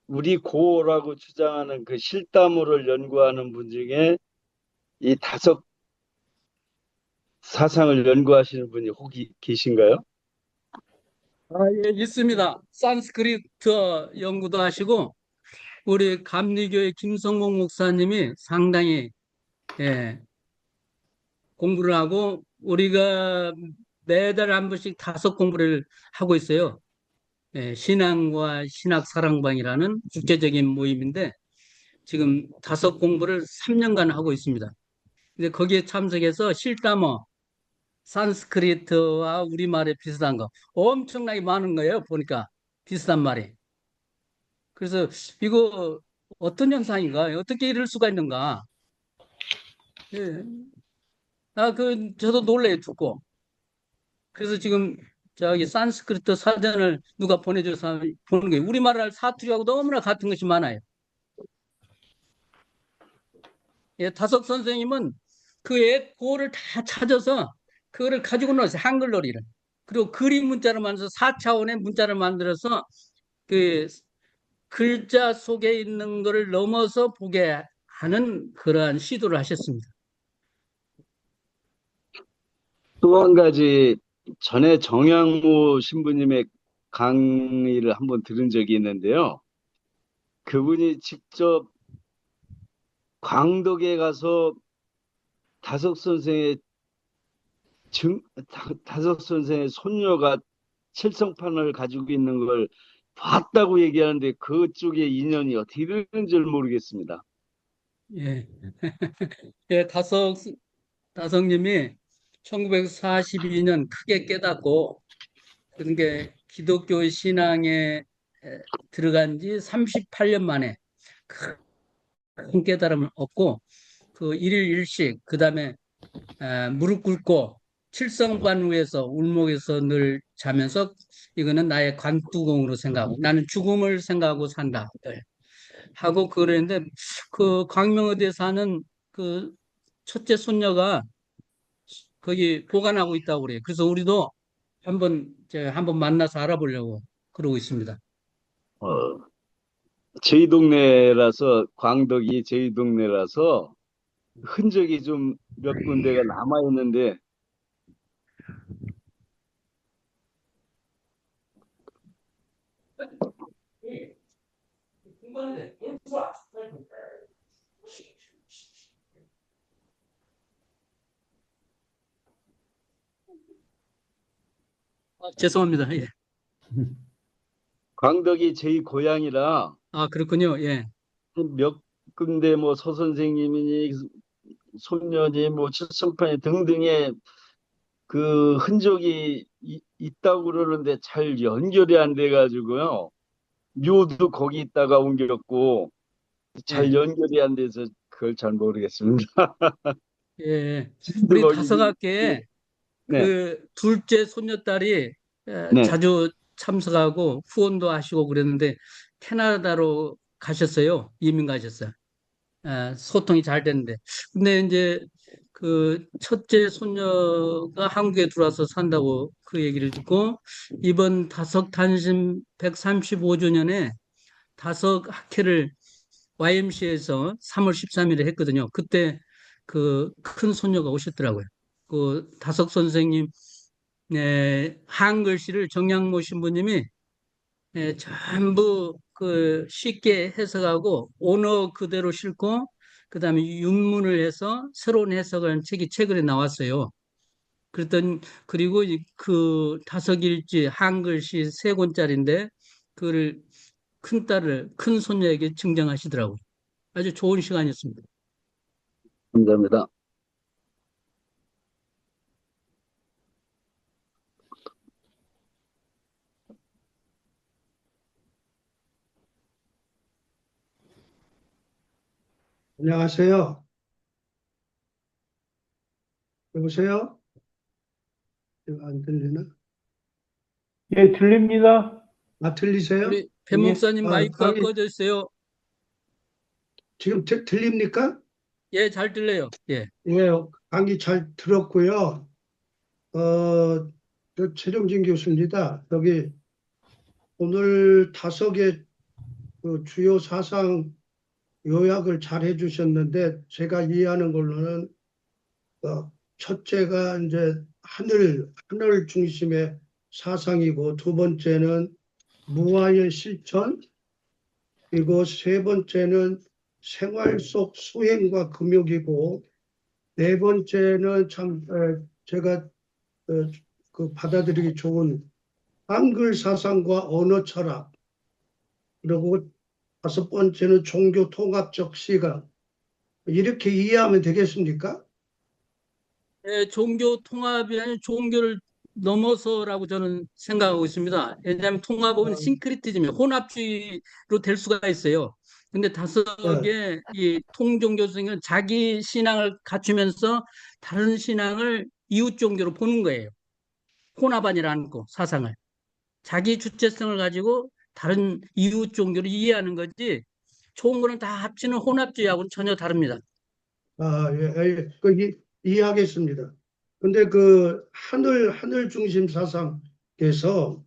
Speaker 7: 우리 고라고 주장하는 그 실다물을 연구하는 분 중에 이 다섯 사상을 연구하시는 분이 혹시 계신가요?
Speaker 6: 예, 있습니다. 산스크리트 연구도 하시고 우리 감리교의 김성목 목사님이 상당히 공부를 하고 우리가 매달 한 번씩 다섯 공부를 하고 있어요. 신앙과 신학사랑방이라는 국제적인 모임인데 지금 다섯 공부를 3년간 하고 있습니다. 근데 거기에 참석해서 실다머, 산스크리트와 우리말에 비슷한 거 엄청나게 많은 거예요. 보니까 비슷한 말이. 그래서 이거 어떤 현상인가? 어떻게 이럴 수가 있는가? 예. 저도 놀래요, 듣고. 그래서 지금 저기 산스크리트 사전을 누가 보내줘서 보는 거예요. 우리말을 사투리하고 너무나 같은 것이 많아요. 예, 다섯 선생님은 그의 고를 다 찾아서 그거를 가지고 나왔어요. 한글놀이를. 그리고 그림 문자를 만들어서 4차원의 문자를 만들어서 그 글자 속에 있는 것을 넘어서 보게 하는 그러한 시도를 하셨습니다.
Speaker 7: 또 한 가지 전에 정양무 신부님의 강의를 한번 들은 적이 있는데요. 그분이 직접 광덕에 가서 다섯 선생의 다섯 선생의 손녀가 칠성판을 가지고 있는 걸 봤다고 얘기하는데 그쪽에 인연이 어떻게 되는지 모르겠습니다.
Speaker 6: 예. 예, 다성님이 1942년 크게 깨닫고 그런 게 기독교 신앙에 들어간 지 38년 만에 큰 깨달음을 얻고 그 일일 일식 그다음에 무릎 꿇고 칠성반 위에서 울목에서 늘 자면서 이거는 나의 관뚜껑으로 생각하고 나는 죽음을 생각하고 산다 하고 그랬는데 그 광명어디에 사는 그 첫째 손녀가 거기 보관하고 있다고 그래요. 그래서 우리도 한번 만나서 알아보려고 그러고 있습니다.
Speaker 7: 어, 저희 동네라서 광덕이 저희 동네라서 흔적이 좀 몇 군데가 남아 있는데
Speaker 6: 죄송합니다. 예.
Speaker 7: 광덕이 저희 고향이라
Speaker 6: 그렇군요. 예.
Speaker 7: 몇 군데 뭐 서 선생님이니 손녀니 뭐 칠성판이 등등의 그 흔적이 있다고 그러는데 잘 연결이 안 돼 가지고요. 묘도 거기 있다가 옮겼고 잘
Speaker 6: 예.
Speaker 7: 연결이 안 돼서 그걸 잘 모르겠습니다.
Speaker 6: 예. 우리
Speaker 7: 거기
Speaker 6: 다섯학교에
Speaker 7: 네,
Speaker 6: 그 둘째 손녀딸이
Speaker 7: 네.
Speaker 6: 자주 참석하고 후원도 하시고 그랬는데 캐나다로 가셨어요. 이민 가셨어요. 소통이 잘 됐는데. 근데 이제 그 첫째 손녀가 한국에 들어와서 산다고 그 얘기를 듣고 이번 다섯 탄신 135주년에 다섯 학회를 YMCA에서 3월 13일에 했거든요. 그때 그 큰 손녀가 오셨더라고요. 그 다석 선생님 한글씨를 정양모 신부님이 전부 그 쉽게 해석하고 언어 그대로 싣고 그다음에 윤문을 해서 새로운 해석을 한 책이 최근에 나왔어요. 그리고 그 다석일지 한글씨 3권짜리인데 그를 큰 손녀에게 증정하시더라고요. 아주 좋은 시간이었습니다.
Speaker 7: 감사합니다.
Speaker 1: 안녕하세요. 여보세요? 이거 안 들리나?
Speaker 5: 예, 들립니다.
Speaker 1: 들리세요?
Speaker 6: 우리 배 목사님 마이크가
Speaker 1: 강의,
Speaker 6: 꺼져 있어요.
Speaker 1: 지금 들립니까?
Speaker 6: 예, 잘 들려요. 예.
Speaker 1: 예, 강의 잘 들었고요. 저 최종진 교수입니다. 여기 오늘 5개 그 주요 사상 요약을 잘 해주셨는데 제가 이해하는 걸로는 첫째가 이제 하늘 중심의 사상이고, 두 번째는 무아의 실천, 그리고 세 번째는 생활 속 수행과 금욕이고, 네 번째는 참 제가 그 받아들이기 좋은 한글 사상과 언어 철학, 그리고 5번째는 종교 통합적 시각. 이렇게 이해하면 되겠습니까?
Speaker 6: 종교 통합이 아닌 종교를 넘어서라고 저는 생각하고 있습니다. 왜냐하면 통합은 싱크리티즘이 혼합주의로 될 수가 있어요. 근데
Speaker 1: 네.
Speaker 6: 다섯의 이 통종교 선생은 자기 신앙을 갖추면서 다른 신앙을 이웃 종교로 보는 거예요. 혼합 아니라는 거, 사상을. 자기 주체성을 가지고 다른 이웃 종교를 이해하는 거지 좋은 거는 다 합치는 혼합주의하고는 전혀 다릅니다.
Speaker 1: 예. 이해하겠습니다. 근데 그 하늘 중심 사상에서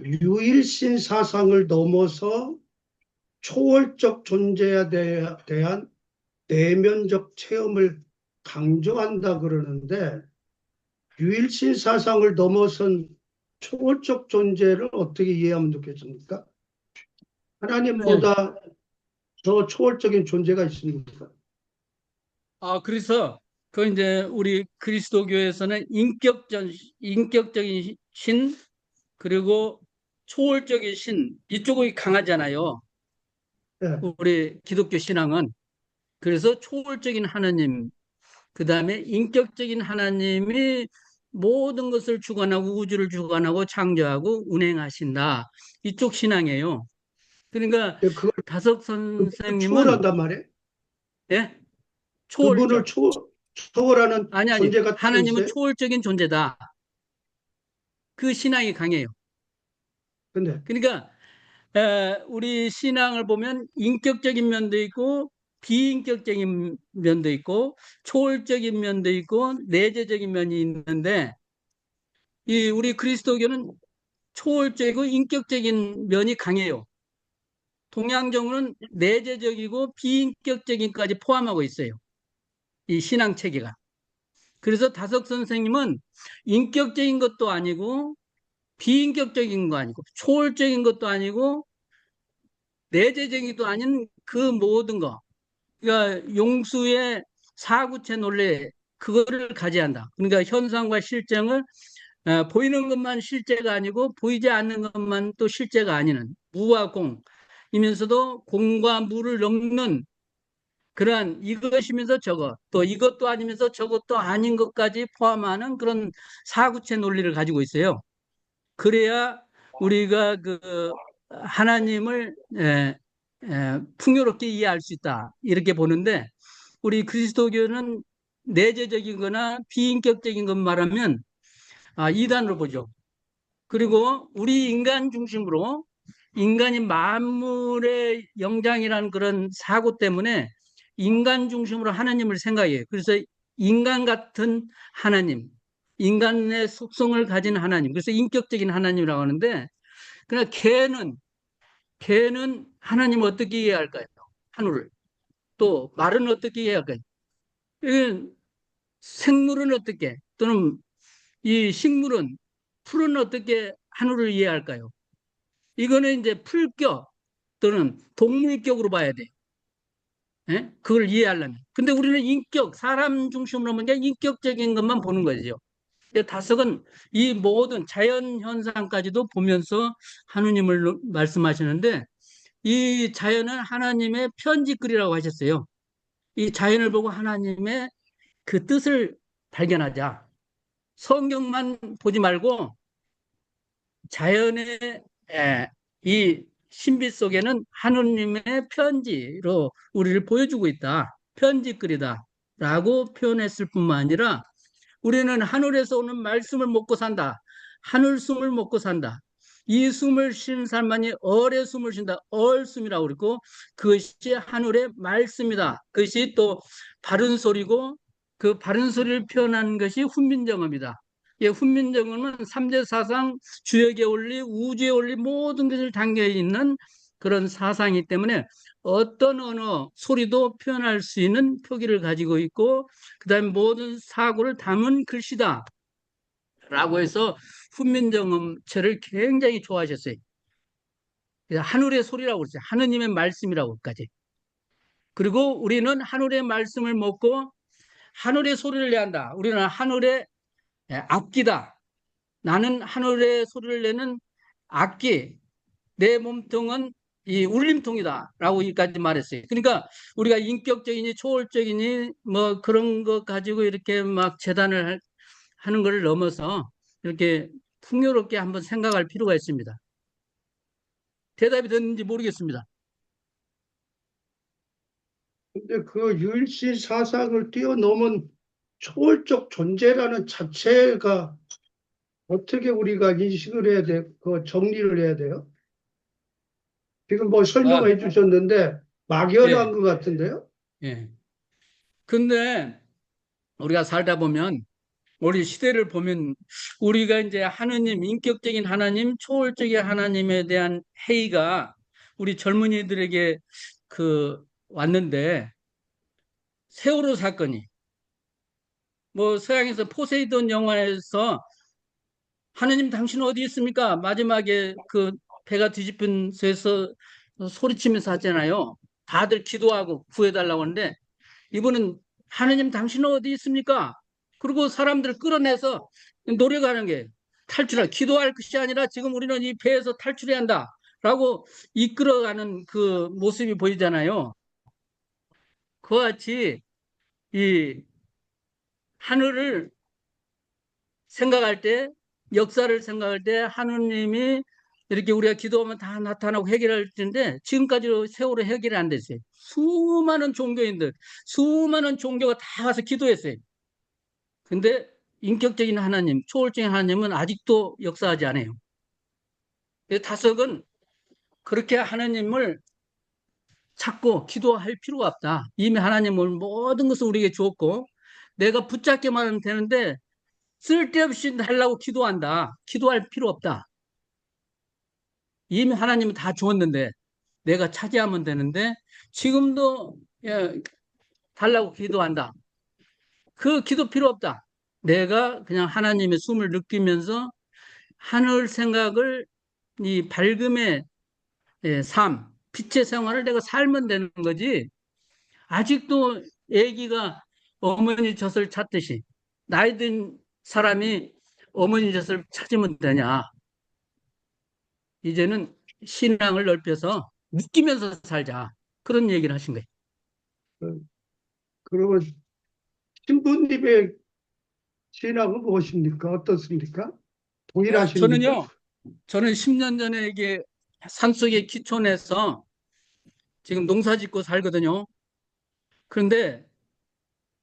Speaker 1: 유일신 사상을 넘어서 초월적 존재에 대한 내면적 체험을 강조한다 그러는데, 유일신 사상을 넘어선 초월적 존재를 어떻게 이해하면 좋겠습니까? 하나님보다 더 초월적인 존재가 있습니까?
Speaker 6: 그래서 그 이제 우리 그리스도교에서는 인격적인 신 그리고 초월적인 신 이쪽이 강하잖아요.
Speaker 1: 예.
Speaker 6: 우리 기독교 신앙은 그래서 초월적인 하나님 그다음에 인격적인 하나님이 모든 것을 주관하고 우주를 주관하고 창조하고 운행하신다. 이쪽 신앙이에요. 그러니까
Speaker 1: 그걸
Speaker 6: 다석 선생님은
Speaker 1: 초월한단 말이에요.
Speaker 6: 예?
Speaker 1: 그분을
Speaker 6: 초월적.
Speaker 1: 초월하는
Speaker 6: 아니.
Speaker 1: 존재가 따로
Speaker 6: 하나님은
Speaker 1: 있어요?
Speaker 6: 초월적인 존재다. 그 신앙이 강해요.
Speaker 1: 근데
Speaker 6: 그러니까 우리 신앙을 보면 인격적인 면도 있고 비인격적인 면도 있고 초월적인 면도 있고 내재적인 면이 있는데 이 우리 그리스도교는 초월적이고 인격적인 면이 강해요. 동양정은 내재적이고 비인격적인까지 포함하고 있어요. 이 신앙 체계가. 그래서 다석 선생님은 인격적인 것도 아니고 비인격적인 거 아니고 초월적인 것도 아니고 내재적이도 아닌 그 모든 거. 그러니까 용수의 사구체 논리 그거를 가지한다. 그러니까 현상과 실정을 보이는 것만 실제가 아니고 보이지 않는 것만 또 실제가 아니는 무와 공이면서도 공과 무를 넘는 그러한 이것이면서 저것 또 이것도 아니면서 저것도 아닌 것까지 포함하는 그런 사구체 논리를 가지고 있어요. 그래야 우리가 그 하나님을 풍요롭게 이해할 수 있다 이렇게 보는데 우리 그리스도교는 내재적이거나 비인격적인 것 말하면 이단으로 보죠. 그리고 우리 인간 중심으로 인간이 만물의 영장이라는 그런 사고 때문에 인간 중심으로 하나님을 생각해요. 그래서 인간 같은 하나님, 인간의 속성을 가진 하나님, 그래서 인격적인 하나님이라고 하는데, 그러나 개는 하나님을 어떻게 이해할까요? 하늘을. 또 말은 어떻게 해야 할까요? 이건 생물은 어떻게, 또는 이 식물은, 풀은 어떻게 하늘을 이해할까요? 이거는 이제 풀격 또는 동물격으로 봐야 돼. 예? 그걸 이해하려면. 근데 우리는 인격, 사람 중심으로 보니까 인격적인 것만 보는 거죠. 다섯은 이 모든 자연 현상까지도 보면서 하느님을 말씀하시는데, 이 자연은 하나님의 편지글이라고 하셨어요. 이 자연을 보고 하나님의 그 뜻을 발견하자. 성경만 보지 말고 자연의 이 신비 속에는 하느님의 편지로 우리를 보여주고 있다. 편지글이다. 라고 표현했을 뿐만 아니라 우리는 하늘에서 오는 말씀을 먹고 산다. 하늘 숨을 먹고 산다. 이 숨을 쉬는 사람만이 얼의 숨을 쉰다. 얼숨이라고 그러고, 그것이 하늘의 말씀이다. 그것이 또 바른 소리고, 그 바른 소리를 표현한 것이 훈민정음이다. 예, 훈민정음은 삼재사상, 주역의 원리, 우주의 원리 모든 것을 담겨 있는 그런 사상이기 때문에 어떤 언어, 소리도 표현할 수 있는 표기를 가지고 있고, 그 다음에 모든 사고를 담은 글씨다 라고 해서 훈민정음체를 굉장히 좋아하셨어요. 그래서 하늘의 소리라고 그러죠. 하느님의 말씀이라고까지. 그리고 우리는 하늘의 말씀을 먹고 하늘의 소리를 내야 한다. 우리는 하늘의 악기다. 나는 하늘의 소리를 내는 악기, 내 몸통은 이 울림통이다 라고 여기까지 말했어요. 그러니까 우리가 인격적이니 초월적이니 뭐 그런 거 가지고 이렇게 막 재단을 하는 걸 넘어서 이렇게 풍요롭게 한번 생각할 필요가 있습니다. 대답이 됐는지 모르겠습니다.
Speaker 1: 근데 그 유일신 사상을 뛰어넘은 초월적 존재라는 자체가 어떻게 우리가 인식을 해야 돼? 그 정리를 해야 돼요? 지금 뭐 설명해 주셨는데 막연한
Speaker 6: 예.
Speaker 1: 것 같은데요?
Speaker 6: 예. 근데 우리가 살다 보면 우리 시대를 보면 우리가 이제 하느님, 인격적인 하나님, 초월적인 하나님에 대한 회의가 우리 젊은이들에게 왔는데, 세월호 사건이 뭐 서양에서 포세이돈 영화에서 하느님 당신 어디 있습니까? 마지막에 그 배가 뒤집힌 새에서 소리치면서 하잖아요. 다들 기도하고 구해달라고 하는데, 이분은 하느님 당신은 어디 있습니까? 그리고 사람들 끌어내서 노력하는 게 탈출할, 기도할 것이 아니라 지금 우리는 이 배에서 탈출해야 한다 라고 이끌어가는 그 모습이 보이잖아요. 그와 같이 이 하늘을 생각할 때, 역사를 생각할 때 하느님이 이렇게 우리가 기도하면 다 나타나고 해결할 텐데, 지금까지도 세월호 해결이 안 됐어요. 수많은 종교인들, 수많은 종교가 다 와서 기도했어요. 근데 인격적인 하나님, 초월적인 하나님은 아직도 역사하지 않아요. 다섯은 그렇게 하나님을 찾고 기도할 필요가 없다. 이미 하나님은 모든 것을 우리에게 주었고, 내가 붙잡기만 하면 되는데 쓸데없이 하려고 기도한다. 기도할 필요 없다. 이미 하나님은 다 주었는데 내가 차지하면 되는데, 지금도 달라고 기도한다. 그 기도 필요 없다. 내가 그냥 하나님의 숨을 느끼면서 하늘 생각을, 이 밝음의 삶, 빛의 생활을 내가 살면 되는 거지. 아직도 애기가 어머니 젖을 찾듯이 나이 든 사람이 어머니 젖을 찾으면 되냐. 이제는 신앙을 넓혀서 느끼면서 살자. 그런 얘기를 하신 거예요.
Speaker 1: 그러면 신부님의 신앙은 무엇입니까? 어떻습니까? 동일하십니까?
Speaker 6: 저는 10년 전에 이게 산속에 기촌에서 지금 농사 짓고 살거든요. 그런데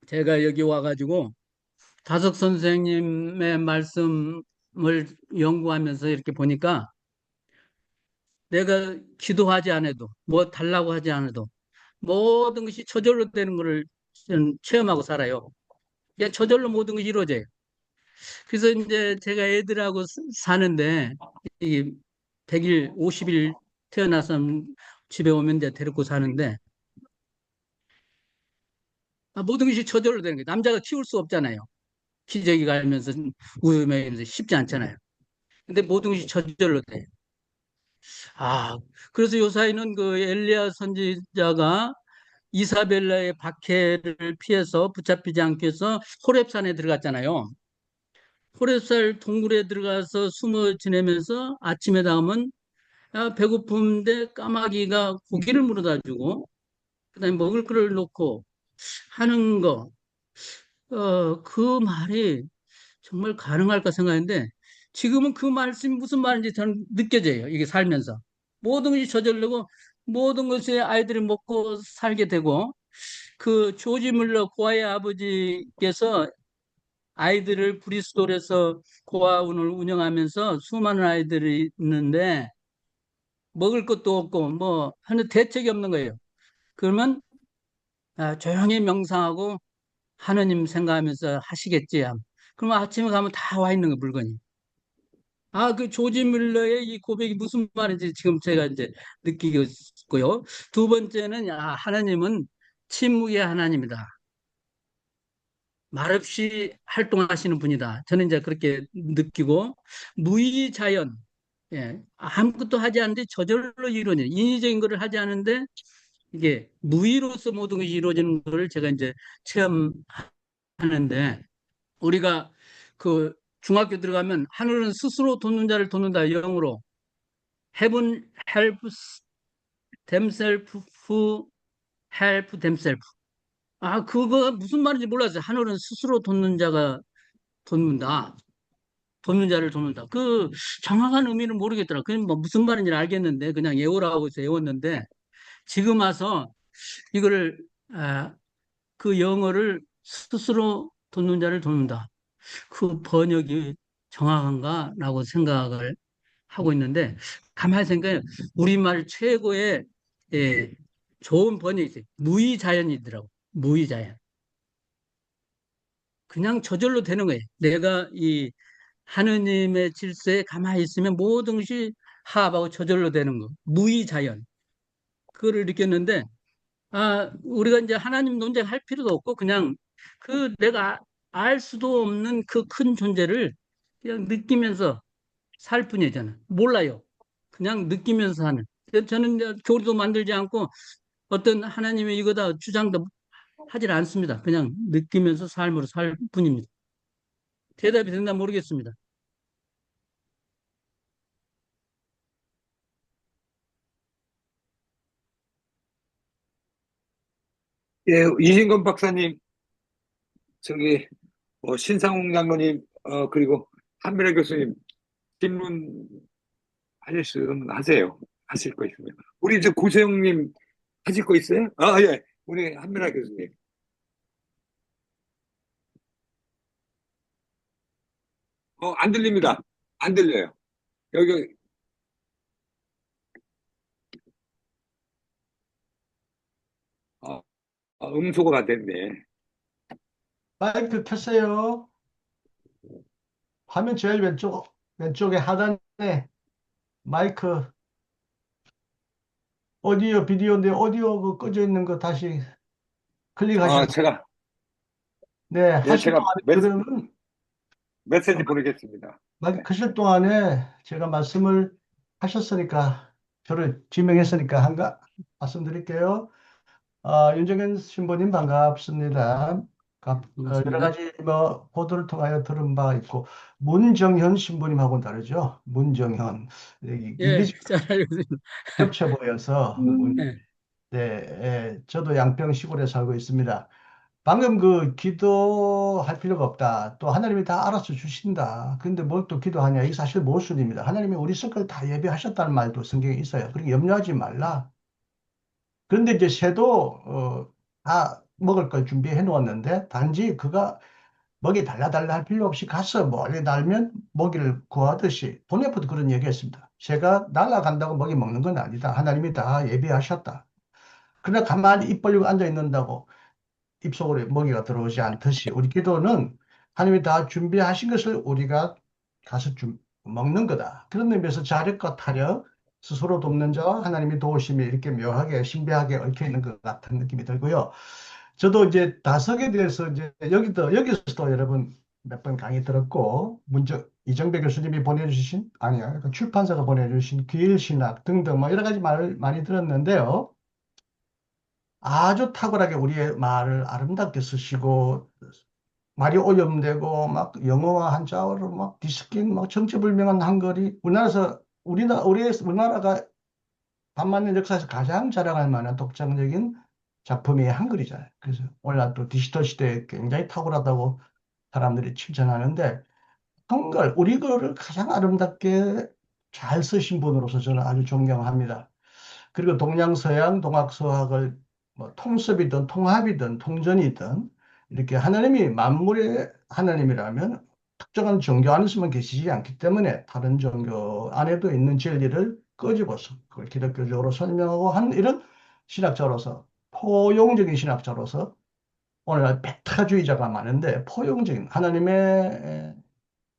Speaker 6: 제가 여기 와가지고 다석 선생님의 말씀을 연구하면서 이렇게 보니까 내가 기도하지 않아도, 뭐 달라고 하지 않아도 모든 것이 저절로 되는 것을 체험하고 살아요. 그냥 저절로 모든 것이 이루어져요. 그래서 이제 제가 애들하고 사는데, 이 100일, 50일 태어나서 집에 오면 이제 데리고 사는데, 모든 것이 저절로 되는 거예요. 남자가 키울 수 없잖아요. 기저귀 갈면서 우유 먹이면서 쉽지 않잖아요. 근데 모든 것이 저절로 돼요. 그래서 요사이는 그 엘리야 선지자가 이사벨라의 박해를 피해서 붙잡히지 않기 위해서 호렙산에 들어갔잖아요. 호렙산 동굴에 들어가서 숨어 지내면서 아침에 닿으면 배고픈데 까마귀가 고기를 물어다 주고 그다음에 먹을 거를 놓고 하는 거, 그 말이 정말 가능할까 생각했는데 지금은 그 말씀이 무슨 말인지 저는 느껴져요. 이게 살면서. 모든 것이 저절로고 모든 것이 아이들이 먹고 살게 되고 그 조지 물러 고아의 아버지께서 아이들을 브리스톨에서 고아원을 운영하면서 수많은 아이들이 있는데 먹을 것도 없고 뭐 하는 대책이 없는 거예요. 그러면 조용히 명상하고 하느님 생각하면서 하시겠지. 그러면 아침에 가면 다 와 있는 거 물건이. 그 조지 밀러의 이 고백이 무슨 말인지 지금 제가 이제 느끼고요. 두 번째는 하나님은 침묵의 하나님이다. 말없이 활동하시는 분이다. 저는 이제 그렇게 느끼고 무의자연, 예, 아무것도 하지 않는데 저절로 이루어지는 인위적인 것을 하지 않는데 이게 무의로서 모든 것이 이루어지는 것을 제가 이제 체험하는데 우리가 그 중학교 들어가면 하늘은 스스로 돕는 자를 돕는다 영어로 Heaven helps themselves who help themselves. 그거 무슨 말인지 몰랐어요. 하늘은 스스로 돕는 자가 돕는다. 돕는 자를 돕는다. 그 정확한 의미는 모르겠더라. 그냥 뭐 무슨 말인지 알겠는데 그냥 외우라고 해서 외웠는데 지금 와서 이거를 그 영어를 스스로 돕는 자를 돕는다. 그 번역이 정확한가라고 생각을 하고 있는데 가만히 생각해 우리말 최고의 좋은 번역이 있어요. 무의자연이더라고. 무의자연. 그냥 저절로 되는 거예요. 내가 이 하느님의 질서에 가만히 있으면 모든 것이 합하고 저절로 되는 거. 무의자연. 그거를 느꼈는데 우리가 이제 하나님 논쟁할 필요도 없고 그냥 그 내가 알 수도 없는 그 큰 존재를 그냥 느끼면서 살 뿐이잖아. 몰라요. 그냥 느끼면서 사는. 그래서 저는 이제 교리도 만들지 않고 어떤 하나님의 이거다 주장도 하질 않습니다. 그냥 느끼면서 삶으로 살 뿐입니다. 대답이 된다 모르겠습니다.
Speaker 3: 예, 이진건 박사님, 저기, 신상홍 장로님, 그리고 한민아 교수님, 질문 하실 수는 하세요. 하실 거 있으면. 우리 저 고세영님 하실 거 있어요? 예. 우리 한민아 교수님. 안 들립니다. 안 들려요. 여기, 어, 음소거가 됐네.
Speaker 2: 마이크 켰어요. 화면 제일 왼쪽에 하단에 마이크, 오디오, 비디오인데 오디오 그 꺼져 있는 거 다시 클릭하셔서, 네,
Speaker 3: 예,
Speaker 2: 하실
Speaker 3: 제가
Speaker 2: 동안에 그러면
Speaker 3: 메시지 보내겠습니다.
Speaker 2: 마이크 켜실 동안에 제가 말씀을 하셨으니까, 저를 지명했으니까 말씀드릴게요. 윤정현 신부님 반갑습니다. 여러 가지 보도를 통하여 들은 바 있고 문정현 신부님하고는 다르죠. 문정현
Speaker 6: 예,
Speaker 2: 이미지
Speaker 6: 잘 알고 있습니다.
Speaker 2: 겹쳐 보여서
Speaker 6: 예.
Speaker 2: 네, 저도 양평 시골에 살고 있습니다. 방금 그 기도할 필요가 없다. 또 하나님이 다 알아서 주신다. 근데 뭘 또 기도하냐? 이게 사실 모순입니다. 하나님이 우리 성걸 다 예비하셨다는 말도 성경에 있어요. 그러니까 염려하지 말라. 그런데 이제 새도 다 먹을 걸 준비해 놓았는데 단지 그가 먹이 달라달라 할 필요 없이 가서 멀리 날면 먹이를 구하듯이 본에서도 그런 얘기했습니다. 새가 날아간다고 먹이 먹는 건 아니다. 하나님이 다 예비하셨다. 그러나 가만히 입 벌리고 앉아 있는다고 입속으로 먹이가 들어오지 않듯이 우리 기도는 하나님이 다 준비하신 것을 우리가 가서 먹는 거다. 그런 의미에서 자력과 타력, 스스로 돕는 자와 하나님이 도우심이 이렇게 묘하게 신비하게 얽혀 있는 것 같은 느낌이 들고요. 저도 이제 다섯에 대해서 이제 여기서도 여러분 몇 번 강의 들었고, 이정배 교수님이 보내주신, 아니야, 그 출판사가 보내주신 귀일신학 등등 뭐 여러 가지 말을 많이 들었는데요. 아주 탁월하게 우리의 말을 아름답게 쓰시고, 말이 오염되고, 막 영어와 한자어로 막 뒤섞인 막 정체불명한 한글이 우리나라가 반만년 역사에서 가장 자랑할 만한 독창적인 작품이 한글이잖아요. 그래서 오늘날 또 디지털 시대에 굉장히 탁월하다고 사람들이 칭찬하는데, 한글, 우리 글을 가장 아름답게 잘 쓰신 분으로서 저는 아주 존경합니다. 그리고 동양서양, 동학서학을 뭐 통섭이든 통합이든 통전이든 이렇게 하나님이 만물의 하나님이라면 특정한 종교 안에서만 계시지 않기 때문에 다른 종교 안에도 있는 진리를 끄집어서 그걸 기독교적으로 설명하고 한 이런 신학자로서, 포용적인 신학자로서, 오늘날 배타주의자가 많은데 포용적인 하나님의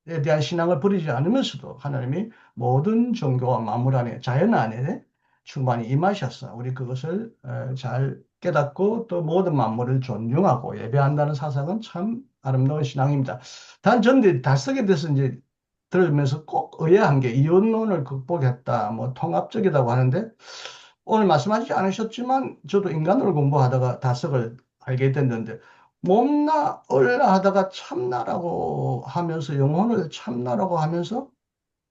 Speaker 2: 에 대한 신앙을 버리지 않으면서도 하나님이 모든 종교와 만물 안에, 자연 안에 충만히 임하셨어. 우리 그것을 잘 깨닫고 또 모든 만물을 존중하고 예배한다는 사상은 참 아름다운 신앙입니다. 단 전에 다섯에 대해서 이제 들으면서 꼭 의아한 게 이원론을 극복했다, 뭐 통합적이라고 하는데, 오늘 말씀하지 않으셨지만 저도 인간을 공부하다가 다섯을 알게 됐는데, 몸나 을나 하다가 참나라고 하면서, 영혼을 참나라고 하면서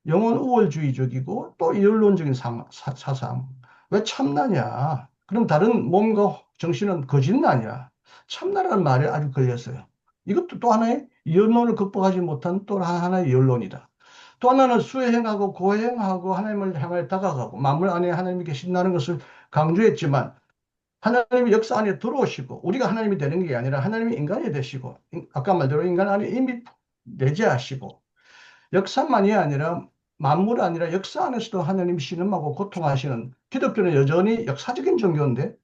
Speaker 2: 영혼 우월주의적이고 또 이율론적인 사상. 왜 참나냐? 그럼 다른 몸과 정신은 거짓나냐? 참나라는 말에 아주 걸렸어요. 이것도 또 하나의 이율론을 극복하지 못한 또 하나의 이율론이다. 또 하나는 수행하고 고행하고 하나님을 향해 다가가고 만물 안에 하나님이 계신다는 것을 강조했지만, 하나님이 역사 안에 들어오시고 우리가 하나님이 되는 게 아니라 하나님이 인간이 되시고, 아까 말대로 인간 안에 이미 내재하시고, 역사만이 아니라 만물 아니라 역사 안에서도 하나님 신음하고 고통하시는, 기독교는 여전히 역사적인 종교인데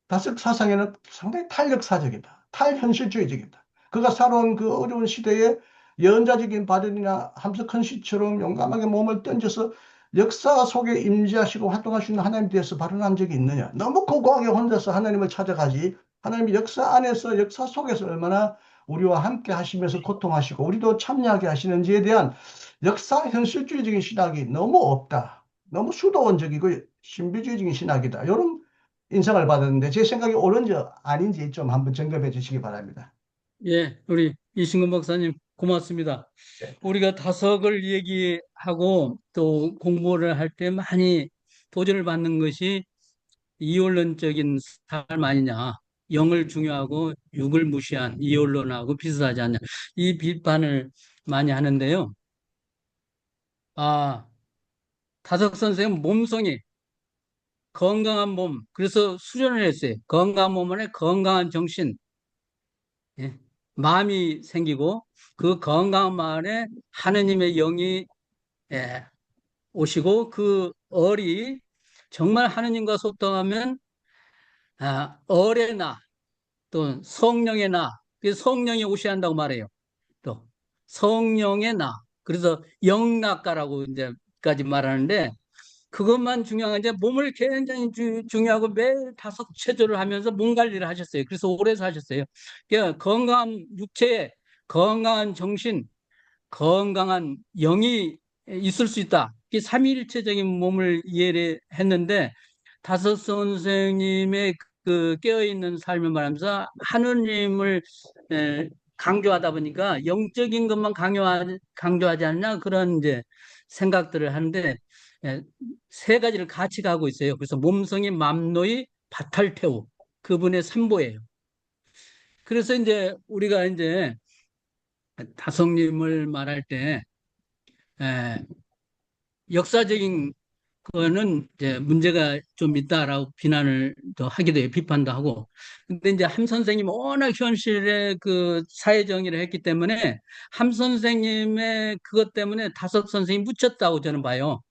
Speaker 2: 다섯 사상에는 상당히 탈역사적이다, 탈현실주의적이다. 그가 살아온 그 어려운 시대에 예언자적인 발언이나 함석헌 씨처럼 용감하게 몸을 던져서 역사 속에 임재하시고 활동할 수 있는 하나님에 대해서 발언한 적이 있느냐? 너무 고고하게 혼자서 하나님을 찾아가지, 하나님이 역사 안에서 역사 속에서 얼마나 우리와 함께 하시면서 고통하시고 우리도 참여하게 하시는지에 대한 역사 현실주의적인 신학이 너무 없다. 너무 수도원적이고 신비주의적인 신학이다. 이런 인상을 받았는데 제 생각이 옳은지 아닌지 좀 한번 점검해 주시기 바랍니다.
Speaker 6: 예, 우리 이신근 박사님 고맙습니다.
Speaker 2: 네.
Speaker 6: 우리가 다석을 얘기하고 또 공부를 할 때 많이 도전을 받는 것이 이원론적인 삶 아니냐. 영을 중요하고 육을 무시한 이원론하고 비슷하지 않냐. 이 비판을 많이 하는데요. 다석 선생은 몸성이 건강한 몸, 그래서 수련을 했어요. 건강한 몸 안에 건강한 정신, 예, 마음이 생기고 그 건강한 마음에 하느님의 영이 예, 오시고 그 얼이 정말 하느님과 소통하면 얼의 나, 또 성령의 나, 그래서 성령이 오셔야 한다고 말해요. 또 성령의 나, 그래서 영락가라고 이제까지 말하는데, 그것만 중요한 게 이제 몸을 굉장히 중요하고 매일 다섯 체조를 하면서 몸 관리를 하셨어요. 그래서 오래 사셨어요. 그러니까 건강한 육체, 건강한 정신, 건강한 영이 있을 수 있다. 이 삼위일체적인 몸을 이해를 했는데, 다섯 선생님의 그 깨어있는 삶을 말하면서 하느님을 강조하다 보니까 영적인 것만 강조하지 않나 그런 이제 생각들을 하는데, 세 가지를 같이 가고 있어요. 그래서 몸성이 맘노이 바탈테우, 그분의 삼보예요. 그래서 이제 우리가 이제 다성님을 말할 때 에, 역사적인 거는 이제 문제가 좀 있다라고 비난을 더 하기도 해요. 비판도 하고. 근데 이제 함 선생님 워낙 현실에 그 사회 정의를 했기 때문에 함 선생님의 그것 때문에 다섯 선생님 묻혔다고 저는 봐요.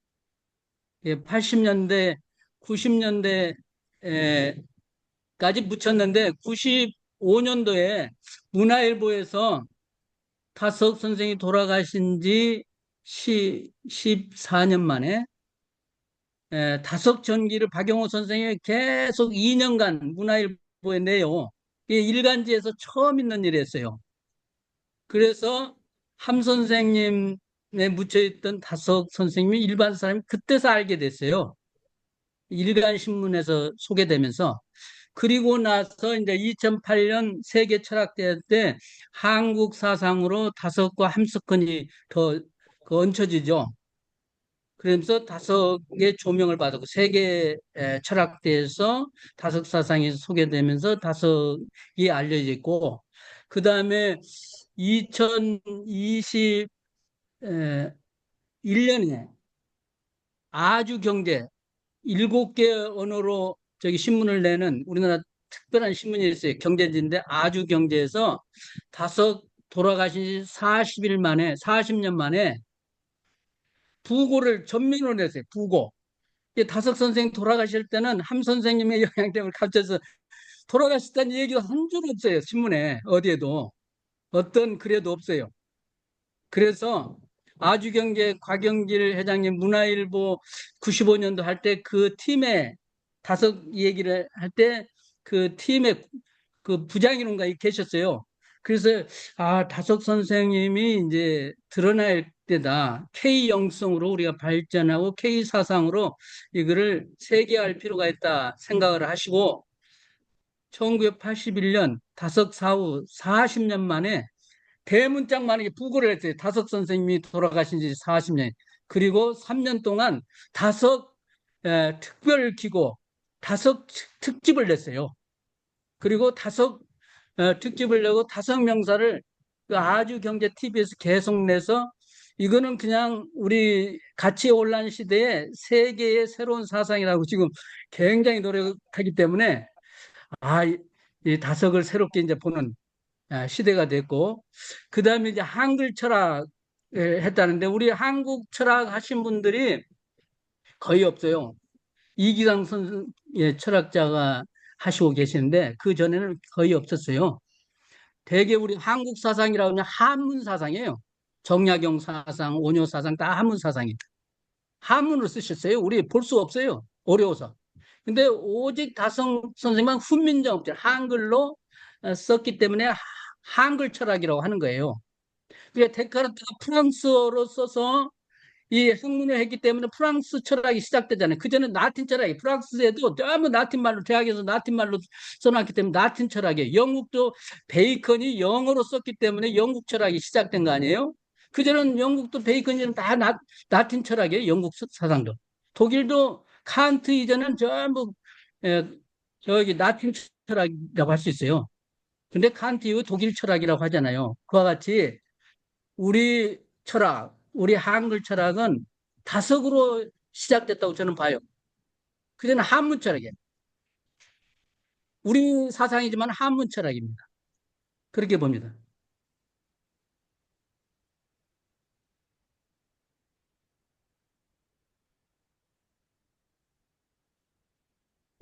Speaker 6: 80년대, 90년대까지 묻혔는데 95년도에 문화일보에서 다석 선생이 돌아가신 지 14년 만에 다석 전기를 박영호 선생이 계속 2년간 문화일보에 내요. 이게 일간지에서 처음 있는 일이었어요. 그래서 함 선생님에 묻혀있던 다섯 선생님이 일반 사람이 그때서 알게 됐어요. 일간 신문에서 소개되면서. 그리고 나서 이제 2008년 세계 철학대회 때 한국 사상으로 다섯과 함석헌이 더 얹혀지죠. 그러면서 다섯의 조명을 받았고 세계 철학대에서 다섯 사상이 소개되면서 다섯이 알려져 있고 그 다음에 2021년에 아주 경제 7개 언어로 저기 신문을 내는 우리나라 특별한 신문이 있어요. 경제지인데 아주 경제에서 다섯 돌아가신 지 40일 만에 40년 만에 부고를 전면으로 냈어요. 부고. 다섯 선생 돌아가실 때는 함 선생님의 영향 때문에 갑자기 돌아가셨다는 얘기가 한 줄 없어요. 신문에 어디에도 어떤 글에도 없어요. 그래서 아주경제 곽영길 회장님 문화일보 95년도 할 때 그 팀에 다섯 얘기를 할 때 그 팀에 그 부장이론가 계셨어요. 그래서 다섯 선생님이 이제 드러날 때다. K 영성으로 우리가 발전하고 K 사상으로 이거를 세계화할 필요가 있다 생각을 하시고 1981년 다섯 사후 40년 만에 대문짝만하게 부고를 했어요. 다섯 선생님이 돌아가신 지 40년. 그리고 3년 동안 다섯 특별기고 다섯 특집을 냈어요. 그리고 다섯 특집을 내고 다섯 명사를 그 아주 경제 TV에서 계속 내서 이거는 그냥 우리 가치 혼란 시대에 세계의 새로운 사상이라고 지금 굉장히 노력하기 때문에 이 다섯을 새롭게 이제 보는 시대가 됐고, 그 다음에 이제 한글 철학 했다는데, 우리 한국 철학 하신 분들이 거의 없어요. 이기강 철학자가 하시고 계시는데, 그 전에는 거의 없었어요. 대개 우리 한국 사상이라고 하면 한문 사상이에요. 정약용 사상, 온효 사상 다 한문 사상이다. 한문으로 쓰셨어요. 우리 볼 수 없어요. 어려워서. 근데 오직 다성 선생님은 훈민정음제 한글로 썼기 때문에 한글 철학이라고 하는 거예요. 그러니까 데카르트가 프랑스어로 써서 이 학문을 했기 때문에 프랑스 철학이 시작되잖아요. 그전에 라틴 철학이 프랑스에도 너무 라틴 말로 대학에서 라틴 말로 써놨기 때문에 라틴 철학이에요. 영국도 베이컨이 영어로 썼기 때문에 영국 철학이 시작된 거 아니에요? 그전에는 영국도 베이컨이 다 라틴 철학이에요. 영국 사상도. 독일도 칸트 이전은 전부 에, 저기 라틴 철학이라고 할 수 있어요. 근데 칸트 이후 독일 철학이라고 하잖아요. 그와 같이 우리 철학, 우리 한글 철학은 다석으로 시작됐다고 저는 봐요. 그전에 한문 철학이에요. 우리 사상이지만 한문 철학입니다. 그렇게 봅니다.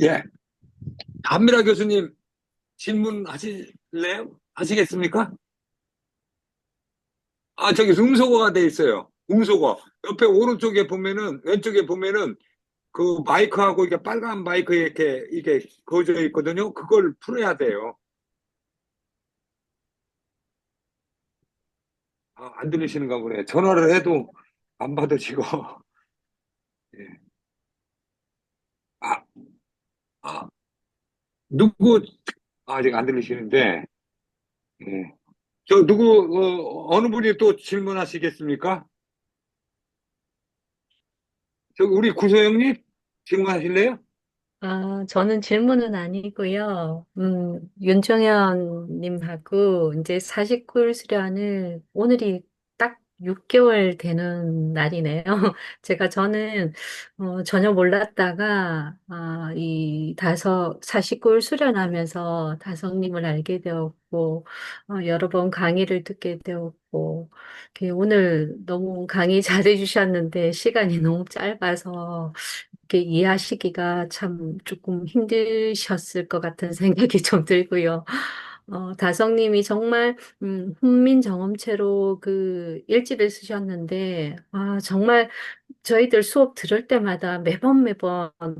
Speaker 3: 예. 한미라 교수님 질문하실래요? 하시겠습니까? 저기 음소거가 돼 있어요. 음소거. 옆에 오른쪽에 보면은, 왼쪽에 보면은 그 마이크하고 이게 빨간 마이크에 이게 그어져 있거든요. 그걸 풀어야 돼요. 안 들리시는가 보네. 전화를 해도 안 받으시고. 예. 아, 아, 누구, 아직 안 들리시는데, 예. 어느 분이 또 질문하시겠습니까? 우리 구소영님 질문하실래요?
Speaker 8: 저는 질문은 아니고요. 윤정현님하고 이제 49일 수련을 오늘이 딱 6개월 되는 날이네요. 저는 전혀 몰랐다가 이 49일 수련하면서 다성님을 알게 되었고 여러 번 강의를 듣게 되었고 오늘 너무 강의 잘해 주셨는데 시간이 너무 짧아서 이렇게 이해하시기가 참 조금 힘드셨을 것 같은 생각이 좀 들고요. 다성님이 정말, 훈민정음체로 그 일지를 쓰셨는데, 정말 저희들 수업 들을 때마다 매번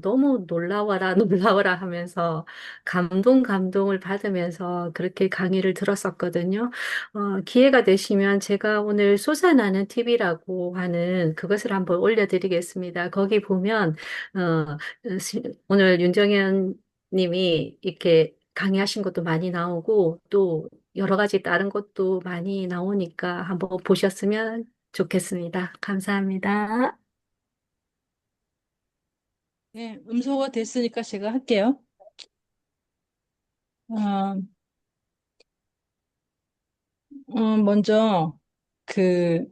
Speaker 8: 너무 놀라워라, 놀라워라 하면서 감동을 받으면서 그렇게 강의를 들었었거든요. 기회가 되시면 제가 오늘 솟아나는 TV라고 하는 그것을 한번 올려드리겠습니다. 거기 보면, 오늘 윤정현 님이 이렇게 강의하신 것도 많이 나오고 또 여러 가지 다른 것도 많이 나오니까 한번 보셨으면 좋겠습니다. 감사합니다.
Speaker 9: 네, 음소거 됐으니까 제가 할게요. 어, 먼저, 그,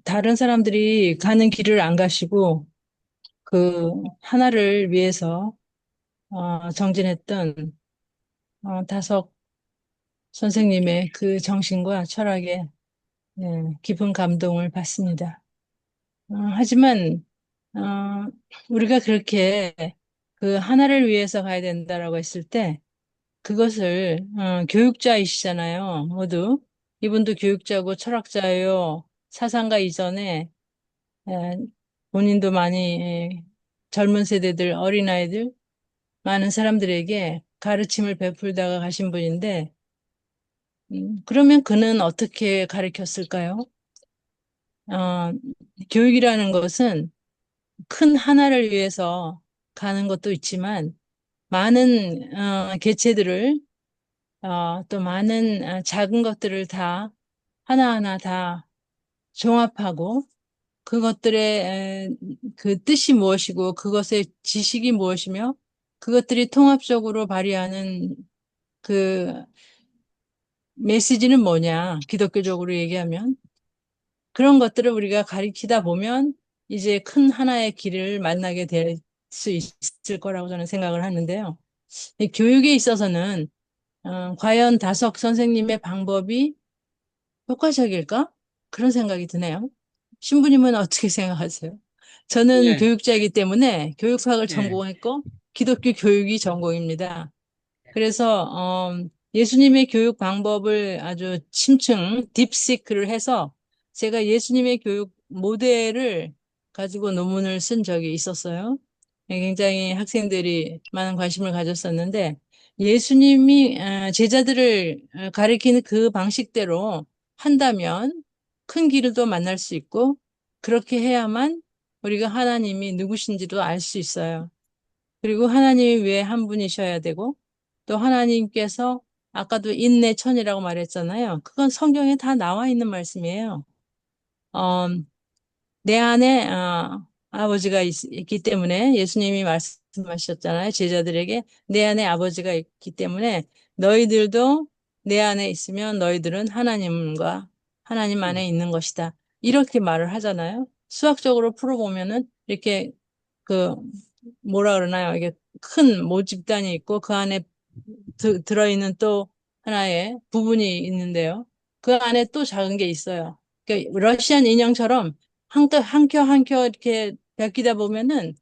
Speaker 9: 다른 사람들이 가는 길을 안 가시고, 하나를 위해서, 정진했던, 다석 선생님의 그 정신과 철학에, 네, 깊은 감동을 받습니다. 하지만, 어, 우리가 그렇게 그 하나를 위해서 가야 된다라고 했을 때, 그것을 교육자이시잖아요. 모두. 이분도 교육자고 철학자예요. 사상가 이전에 에, 본인도 많이 젊은 세대들, 어린아이들, 많은 사람들에게 가르침을 베풀다가 가신 분인데 그러면 그는 어떻게 가르쳤을까요? 어, 교육이라는 것은 큰 하나를 위해서 가는 것도 있지만 많은 개체들을 또 많은 작은 것들을 다 하나하나 다 종합하고 그것들의 그 뜻이 무엇이고 그것의 지식이 무엇이며 그것들이 통합적으로 발휘하는 그 메시지는 뭐냐, 기독교적으로 얘기하면 그런 것들을 우리가 가리키다 보면 이제 큰 하나의 길을 만나게 될 수 있을 거라고 저는 생각을 하는데요. 이 교육에 있어서는 과연 다석 선생님의 방법이 효과적일까? 그런 생각이 드네요. 신부님은 어떻게 생각하세요? 저는
Speaker 6: 예,
Speaker 9: 교육자이기 때문에 교육학을
Speaker 6: 예,
Speaker 9: 전공했고 기독교 교육이 전공입니다. 그래서 예수님의 교육 방법을 아주 심층 딥시크를 해서 제가 예수님의 교육 모델을 가지고 논문을 쓴 적이 있었어요. 굉장히 학생들이 많은 관심을 가졌었는데 예수님이 제자들을 가리키는 그 방식대로 한다면 큰 길을 또 만날 수 있고 그렇게 해야만 우리가 하나님이 누구신지도 알 수 있어요. 그리고 하나님이 왜 한 분이셔야 되고 또 하나님께서 아까도 인내천이라고 말했잖아요. 그건 성경에 다 나와 있는 말씀이에요. 어, 내 안에 아버지가 있기 때문에 예수님이 말씀하셨잖아요. 제자들에게 내 안에 아버지가 있기 때문에 너희들도 내 안에 있으면 너희들은 하나님 안에 있는 것이다. 이렇게 말을 하잖아요. 수학적으로 풀어보면은 이렇게 그 뭐라 그러나요? 이게 큰 모집단이 있고 그 안에 들어있는 또 하나의 부분이 있는데요. 그 안에 또 작은 게 있어요. 그러니까 러시안 인형처럼 한 켜 한 켜 이렇게 베끼다 보면은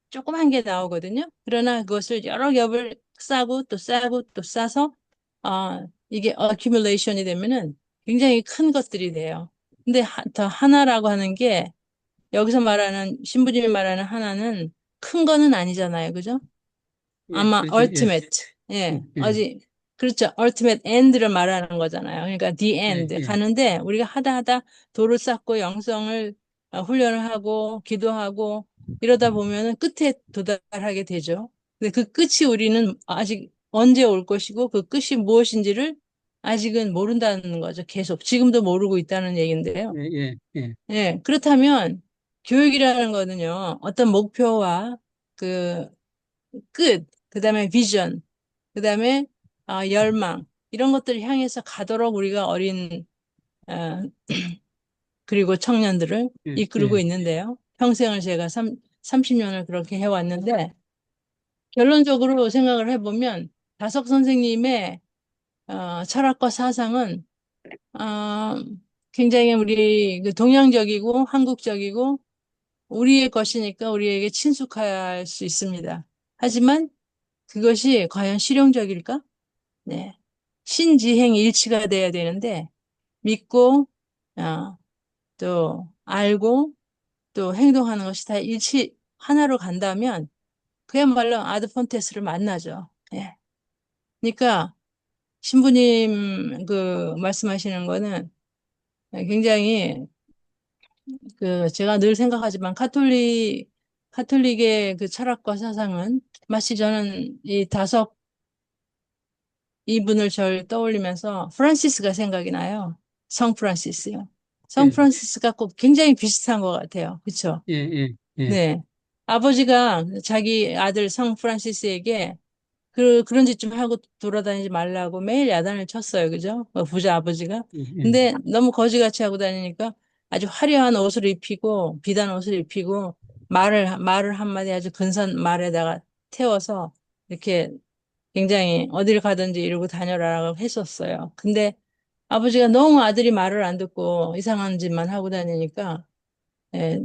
Speaker 9: 조그만 게 나오거든요. 그러나 그것을 여러 겹을 싸고 또 싸고 또 싸서 이게 accumulation이 되면은 굉장히 큰 것들이 돼요. 근데 더 하나라고 하는 게 여기서 말하는 신부님이 말하는 하나는 큰 거는 아니잖아요. 그죠?
Speaker 6: 예,
Speaker 9: 아마
Speaker 6: 그렇죠. 예,
Speaker 9: ultimate. 예.
Speaker 6: 예,
Speaker 9: 그렇죠. ultimate end를 말하는 거잖아요. 그러니까 the
Speaker 6: 예,
Speaker 9: end
Speaker 6: 예,
Speaker 9: 가는데 우리가 하다 도를 쌓고 영성을 훈련을 하고 기도하고 이러다 보면은 끝에 도달하게 되죠. 근데 그 끝이 우리는 아직 언제 올 것이고 그 끝이 무엇인지를 아직은 모른다는 거죠. 계속 지금도 모르고 있다는 얘기인데요.
Speaker 6: 예, 예, 예,
Speaker 9: 예. 그렇다면 교육이라는 거는요. 어떤 목표와 그 그다음에 비전, 그다음에 열망 이런 것들을 향해서 가도록 우리가 어린 어, 그리고 청년들을
Speaker 6: 예,
Speaker 9: 이끌고
Speaker 6: 예.
Speaker 9: 있는데요. 평생을 제가 30년을 그렇게 해왔는데 결론적으로 생각을 해보면 다석 선생님의 철학과 사상은 어, 굉장히 우리 그 동양적이고 한국적이고 우리의 것이니까 우리에게 친숙할 수 있습니다. 하지만 그것이 과연 실용적일까? 네. 신지행 일치가 돼야 되는데 믿고 또 알고 또 행동하는 것이 다 하나로 간다면 그야말로 아드폰테스를 만나죠. 예. 그러니까 신부님 그 말씀하시는 거는 굉장히 그 제가 늘 생각하지만 카톨릭의 그 철학과 사상은 마치 저는 이 다섯 이분을 절 떠올리면서 프란시스가 생각이 나요. 성 프란시스요. 성
Speaker 6: 예,
Speaker 9: 프란시스가 꼭 굉장히 비슷한 것 같아요. 그렇죠?
Speaker 6: 예, 예, 예,
Speaker 9: 네. 아버지가 자기 아들 성 프란시스에게 그런 짓 좀 하고 돌아다니지 말라고 매일 야단을 쳤어요. 그죠? 부자 아버지가.
Speaker 6: 예, 예.
Speaker 9: 근데 너무 거지같이 하고 다니니까 아주 화려한 옷을 입히고, 비단 옷을 입히고, 말을 한마디 아주 근사한 말에다가 태워서 이렇게 굉장히 어딜 가든지 이러고 다녀라라고 했었어요. 근데 아버지가 너무 아들이 말을 안 듣고 이상한 짓만 하고 다니니까, 예,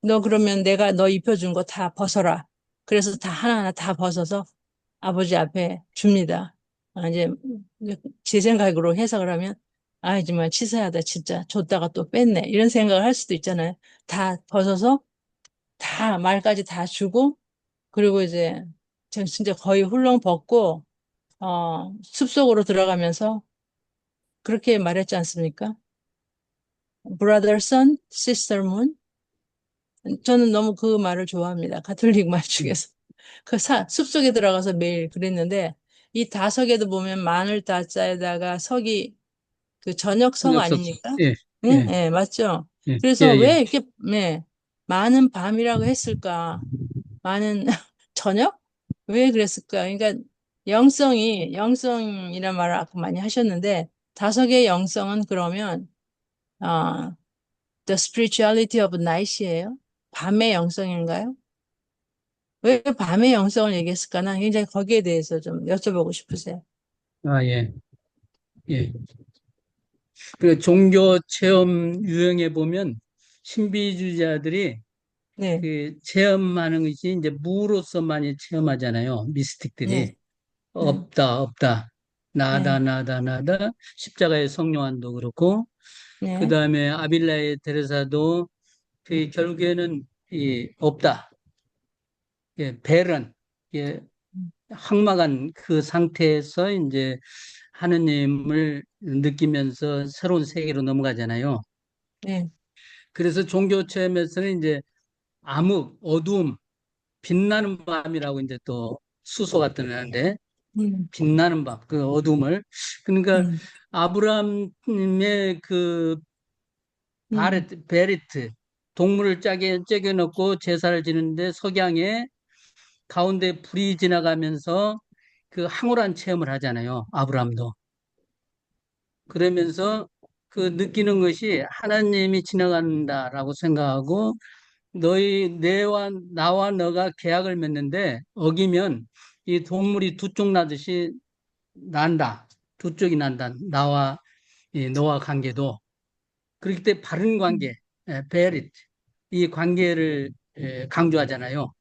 Speaker 9: 너 그러면 내가 너 입혀준 거 다 벗어라. 그래서 다 하나하나 다 벗어서 아버지 앞에 줍니다. 이제 제 생각으로 해석을 하면 아 정말 치사하다 진짜 줬다가 또 뺐네 이런 생각을 할 수도 있잖아요. 다 벗어서 다 말까지 다 주고 그리고 이제 저 진짜 거의 훌렁 벗고 숲속으로 들어가면서 그렇게 말했지 않습니까? Brother sun, sister moon. 저는 너무 그 말을 좋아합니다. 가톨릭 말 중에서. 숲속에 들어가서 매일 그랬는데, 이 다석에도 보면 마늘 다자에다가 석이 그 저녁석
Speaker 6: 저녁석.
Speaker 9: 아닙니까?
Speaker 6: 예,
Speaker 9: 응?
Speaker 6: 예,
Speaker 9: 예, 맞죠?
Speaker 6: 예, 예,
Speaker 9: 그래서
Speaker 6: 예.
Speaker 9: 왜 이렇게, 네, 많은 밤이라고 했을까? 많은 저녁? 왜 그랬을까? 그러니까 영성이란 말을 아까 많이 하셨는데, 다석의 영성은 그러면, 아, The spirituality of night이에요? 밤의 영성인가요? 왜 밤의 영성을 얘기했을까? 난 굉장히 거기에 대해서 좀 여쭤보고 싶으세요.
Speaker 6: 아, 예, 예. 그 종교 체험 유형에 보면 신비주의자들이
Speaker 9: 네,
Speaker 6: 그 체험하는 것이 이제 무로서 많이 체험하잖아요. 미스틱들이.
Speaker 9: 네, 네,
Speaker 6: 없다, 없다. 나다,
Speaker 9: 네,
Speaker 6: 나다, 나다. 십자가의 성령안도 그렇고, 그
Speaker 9: 네,
Speaker 6: 다음에 아빌라의 테레사도 그 결국에는 이 없다. 예, 벨은 예, 항막한 그 상태에서 이제 하느님을 느끼면서 새로운 세계로 넘어가잖아요.
Speaker 9: 네,
Speaker 6: 그래서 종교 체험에서는 이제 암흑, 어두움, 빛나는 밤이라고 이제 또 수소가 뜨는데
Speaker 9: 음,
Speaker 6: 빛나는 밤, 그 어둠을. 그러니까
Speaker 9: 음,
Speaker 6: 아브라함의 그
Speaker 9: 음,
Speaker 6: 베리트, 동물을 짝에 넣고 제사를 지는데 석양에 가운데 불이 지나가면서 그 황홀한 체험을 하잖아요. 아브라함도. 그러면서 그 느끼는 것이 하나님이 지나간다라고 생각하고 나와 너가 계약을 맺는데 어기면 이 동물이 두 쪽 나듯이 난다. 두 쪽이 난다. 너와 관계도. 그렇기 때문에 바른 관계, 베릿, 이 관계를 강조하잖아요.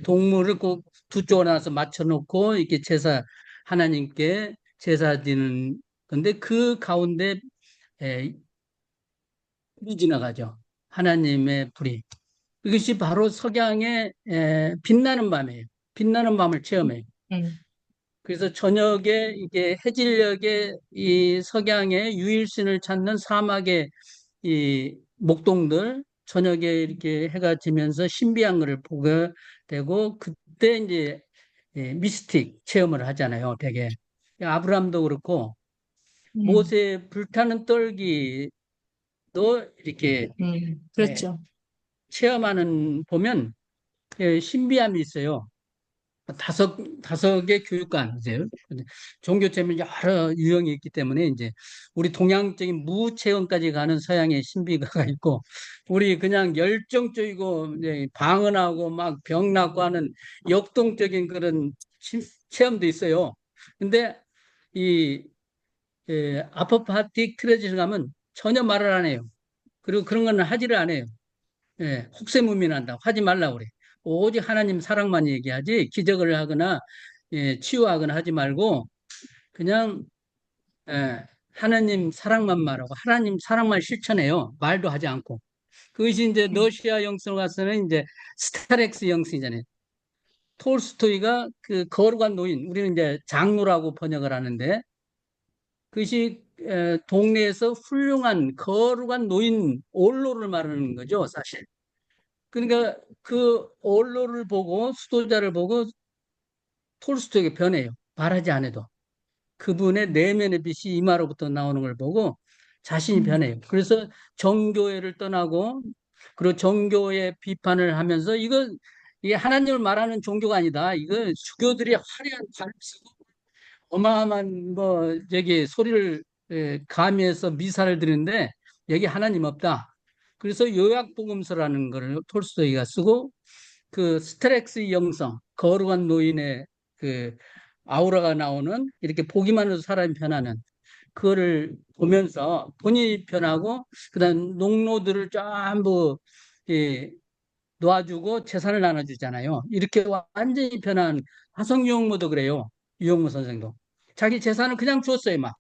Speaker 6: 동물을 꼭 두 쪽으로 나눠서 맞춰놓고 이렇게 하나님께 제사 드리는 건데 그 가운데 불이 지나가죠. 하나님의 불이. 이것이 바로 석양의 빛나는 밤이에요. 빛나는 밤을 체험해요.
Speaker 9: 음,
Speaker 6: 그래서 저녁에 이게 해질녘에 이 석양의 유일신을 찾는 사막의 이 목동들 저녁에 이렇게 해가 지면서 신비한 것을 보게 되고 그때 이제 미스틱 체험을 하잖아요. 되게 아브라함도 그렇고
Speaker 9: 음,
Speaker 6: 모세 불타는 떨기도 이렇게 예,
Speaker 9: 그렇죠.
Speaker 6: 체험하는 보면 신비함이 있어요. 다섯의 교육관이세요. 종교 체험은 여러 유형이 있기 때문에 이제 우리 동양적인 무체험까지 가는 서양의 신비가가 있고 우리 그냥 열정적이고 이제 방언하고 막 병 낫고 하는 역동적인 그런 체험도 있어요. 근데 이 아포파틱 트레지를 가면 전혀 말을 안 해요. 그리고 그런 거는 하지를 않아요. 혹세무민한다. 하지 말라 그래. 오직 하나님 사랑만 얘기하지 기적을 하거나 치유하거나 하지 말고 그냥 예, 하나님 사랑만 말하고 하나님 사랑만 실천해요. 말도 하지 않고. 그것이 이제 러시아 영성을 가서는 이제 스타렉스 영성이잖아요. 톨스토이가 그 거룩한 노인, 우리는 이제 장로라고 번역을 하는데 그것이 동네에서 훌륭한 거룩한 노인 올로를 말하는 거죠, 사실. 그러니까 그 올로를 보고 수도자를 보고 톨스토이가 변해요. 말하지 않아도. 그분의 내면의 빛이 이마로부터 나오는 걸 보고 자신이 변해요. 그래서 정교회를 떠나고 그리고 정교회 비판을 하면서 이게 하나님을 말하는 종교가 아니다. 이거 주교들이 화려한 발을 쓰고 어마어마한 뭐 저기 소리를 가미해서 미사를 드리는데 여기 하나님 없다. 그래서 요약복음서라는 거를 톨스토이가 쓰고 그 스트렉스 영성, 거룩한 노인의 그 아우라가 나오는 이렇게 보기만 해도 사람이 변하는 그거를 보면서 본인이 변하고 그다음 농노들을 전부 놓아주고 재산을 나눠주잖아요. 이렇게 완전히 변한 화성 유영모도 그래요. 유영모 선생도 자기 재산을 그냥 줬어요, 막.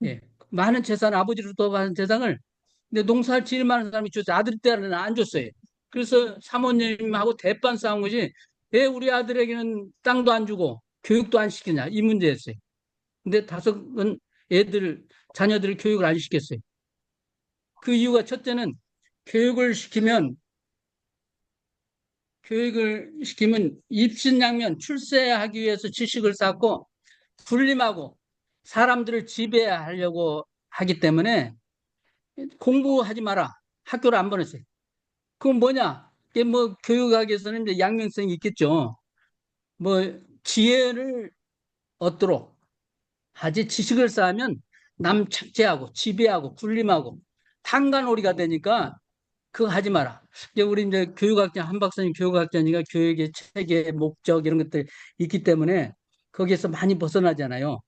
Speaker 6: 예. 많은 재산, 아버지로부터 받은 재산을 근데 농사를 지을 만한 사람이 줬어요. 아들 때는 안 줬어요. 그래서 사모님하고 대판 싸운 거지. 왜 우리 아들에게는 땅도 안 주고 교육도 안 시키냐 이 문제였어요. 근데 다섯은 자녀들을 교육을 안 시켰어요. 그 이유가 첫째는 교육을 시키면 입신양면 출세하기 위해서 지식을 쌓고 군림하고 사람들을 지배하려고 하기 때문에 공부하지 마라. 학교를 안 보냈어요. 그건 뭐냐? 이게 뭐 교육학에서는 이제 양면성이 있겠죠. 뭐 지혜를 얻도록 하지 지식을 쌓으면 남 착제하고 지배하고 군림하고 탄간오리가 되니까 그거 하지 마라. 이제 우리 이제 교육학자 한 박사님 교육학자니까 교육의 체계, 목적 이런 것들 있기 때문에 거기에서 많이 벗어나잖아요.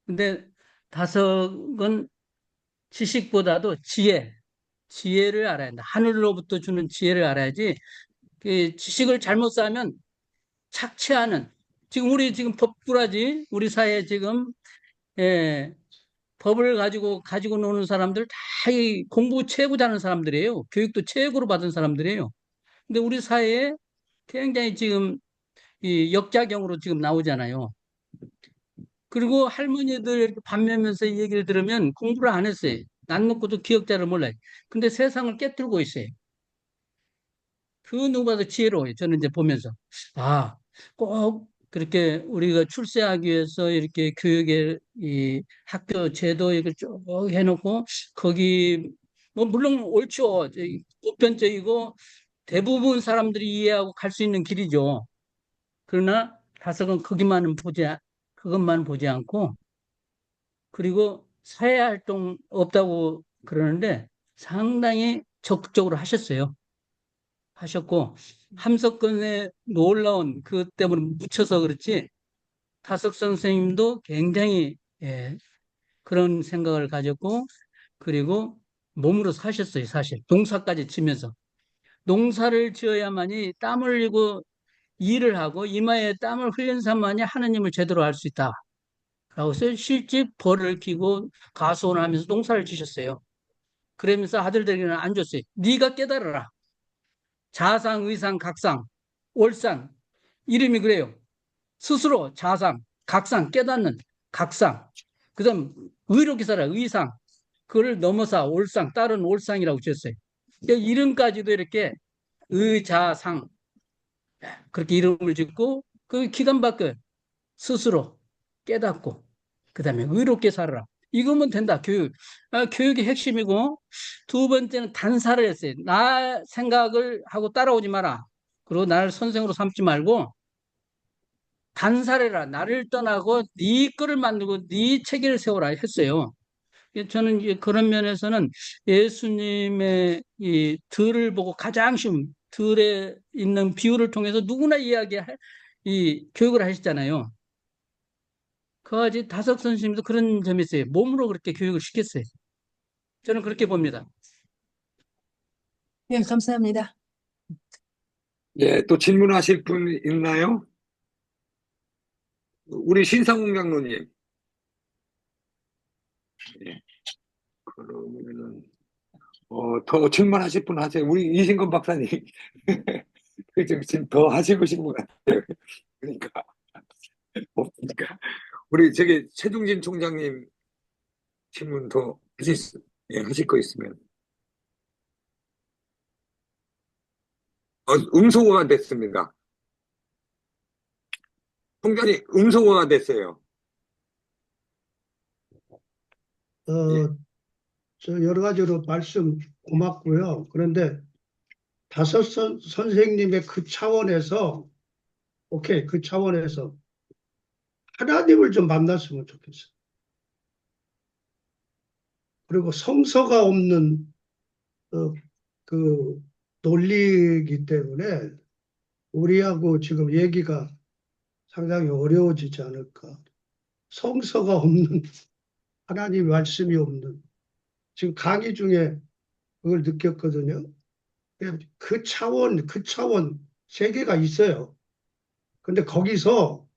Speaker 6: 근데 다섯은 지식보다도 지혜를 알아야 한다. 하늘로부터 주는 지혜를 알아야지. 그 지식을 잘못 쌓으면 착취하는 지금 우리 지금 법꾸라지 우리 사회에 지금 예, 법을 가지고 노는 사람들 다 이 공부 최고 잘하는 사람들이에요. 교육도 최고로 받은 사람들이에요. 근데 우리 사회에 굉장히 지금 이 역작용으로 지금 나오잖아요. 그리고 할머니들 이렇게 밥 매면서 이 얘기를 들으면 공부를 안 했어요. 난 먹고도 기억자를 몰라요. 근데 세상을 깨뜨리고 있어요. 그 누구보다 지혜로워요. 저는 이제 보면서. 아, 꼭 그렇게 우리가 출세하기 위해서 이렇게 교육의 이 학교 제도 이걸 쭉 해놓고 거기 뭐 물론 옳죠. 보편적이고 대부분 사람들이 이해하고 갈 수 있는 길이죠. 그러나 다섯은 그것만 보지 않고 그리고 사회활동 없다고 그러는데 상당히 적극적으로 하셨고 함석근의 놀라운 그 때문에 묻혀서 그렇지 타석 선생님도 굉장히 그런 생각을 가졌고 그리고 몸으로 사셨어요. 사실 농사까지 치면서 농사를 지어야만이 땀 흘리고 일을 하고 이마에 땀을 흘린 사람만이 하느님을 제대로 알 수 있다. 라고 해서 실제 벌을 키고 가수원하면서 농사를 지셨어요. 그러면서 아들들에게는 안 줬어요. 네가 깨달아라. 자상, 의상, 각상, 올상 이름이 그래요. 스스로 자상, 각상 깨닫는 각상. 그다음 의롭게 살아 의상. 그걸 넘어서 올상 다른 올상이라고 지었어요. 그러니까 이름까지도 이렇게 의자상 그렇게 이름을 짓고 그 기간 바꿔 스스로 깨닫고 그다음에 의롭게 살아라. 이거면 된다. 교육의 핵심이고 두 번째는 단사를 했어요. 나 생각을 하고 따라오지 마라. 그리고 나를 선생으로 삼지 말고 단사해라. 나를 떠나고 네 거를 만들고 네 체계를 세워라 했어요. 저는 이제 그런 면에서는 예수님의 이 들을 보고 가장 쉬운 들에 있는 비유를 통해서 누구나 이야기할 이 교육을 하셨잖아요. 그까지 다섯 선생님도 그런 점이 있어요. 몸으로 그렇게 교육을 시켰어요. 저는 그렇게 봅니다.
Speaker 9: 네, 감사합니다.
Speaker 3: 예, 또 질문하실 분 있나요? 우리 신상웅 장로님. 예. 그러면은 더 질문하실 분 하세요. 우리 이신건 박사님 지금 더 하시고 싶은 것 같아요. 그러니까 없으니까 우리 저기 최중진 총장님 질문 더 하실 거 있으면 음소거가 됐습니다. 총장님 음소거가 됐어요. 예.
Speaker 1: 저 여러 가지로 말씀 고맙고요. 그런데 다섯 선생님의 그 차원에서, 오케이, 그 차원에서 하나님을 좀 만났으면 좋겠어요. 그리고 성서가 없는 그 논리이기 때문에 우리하고 지금 얘기가 상당히 어려워지지 않을까. 성서가 없는 하나님 말씀이 없는 지금 강의 중에 그걸 느꼈거든요. 그 차원 세계가 있어요. 근데 거기서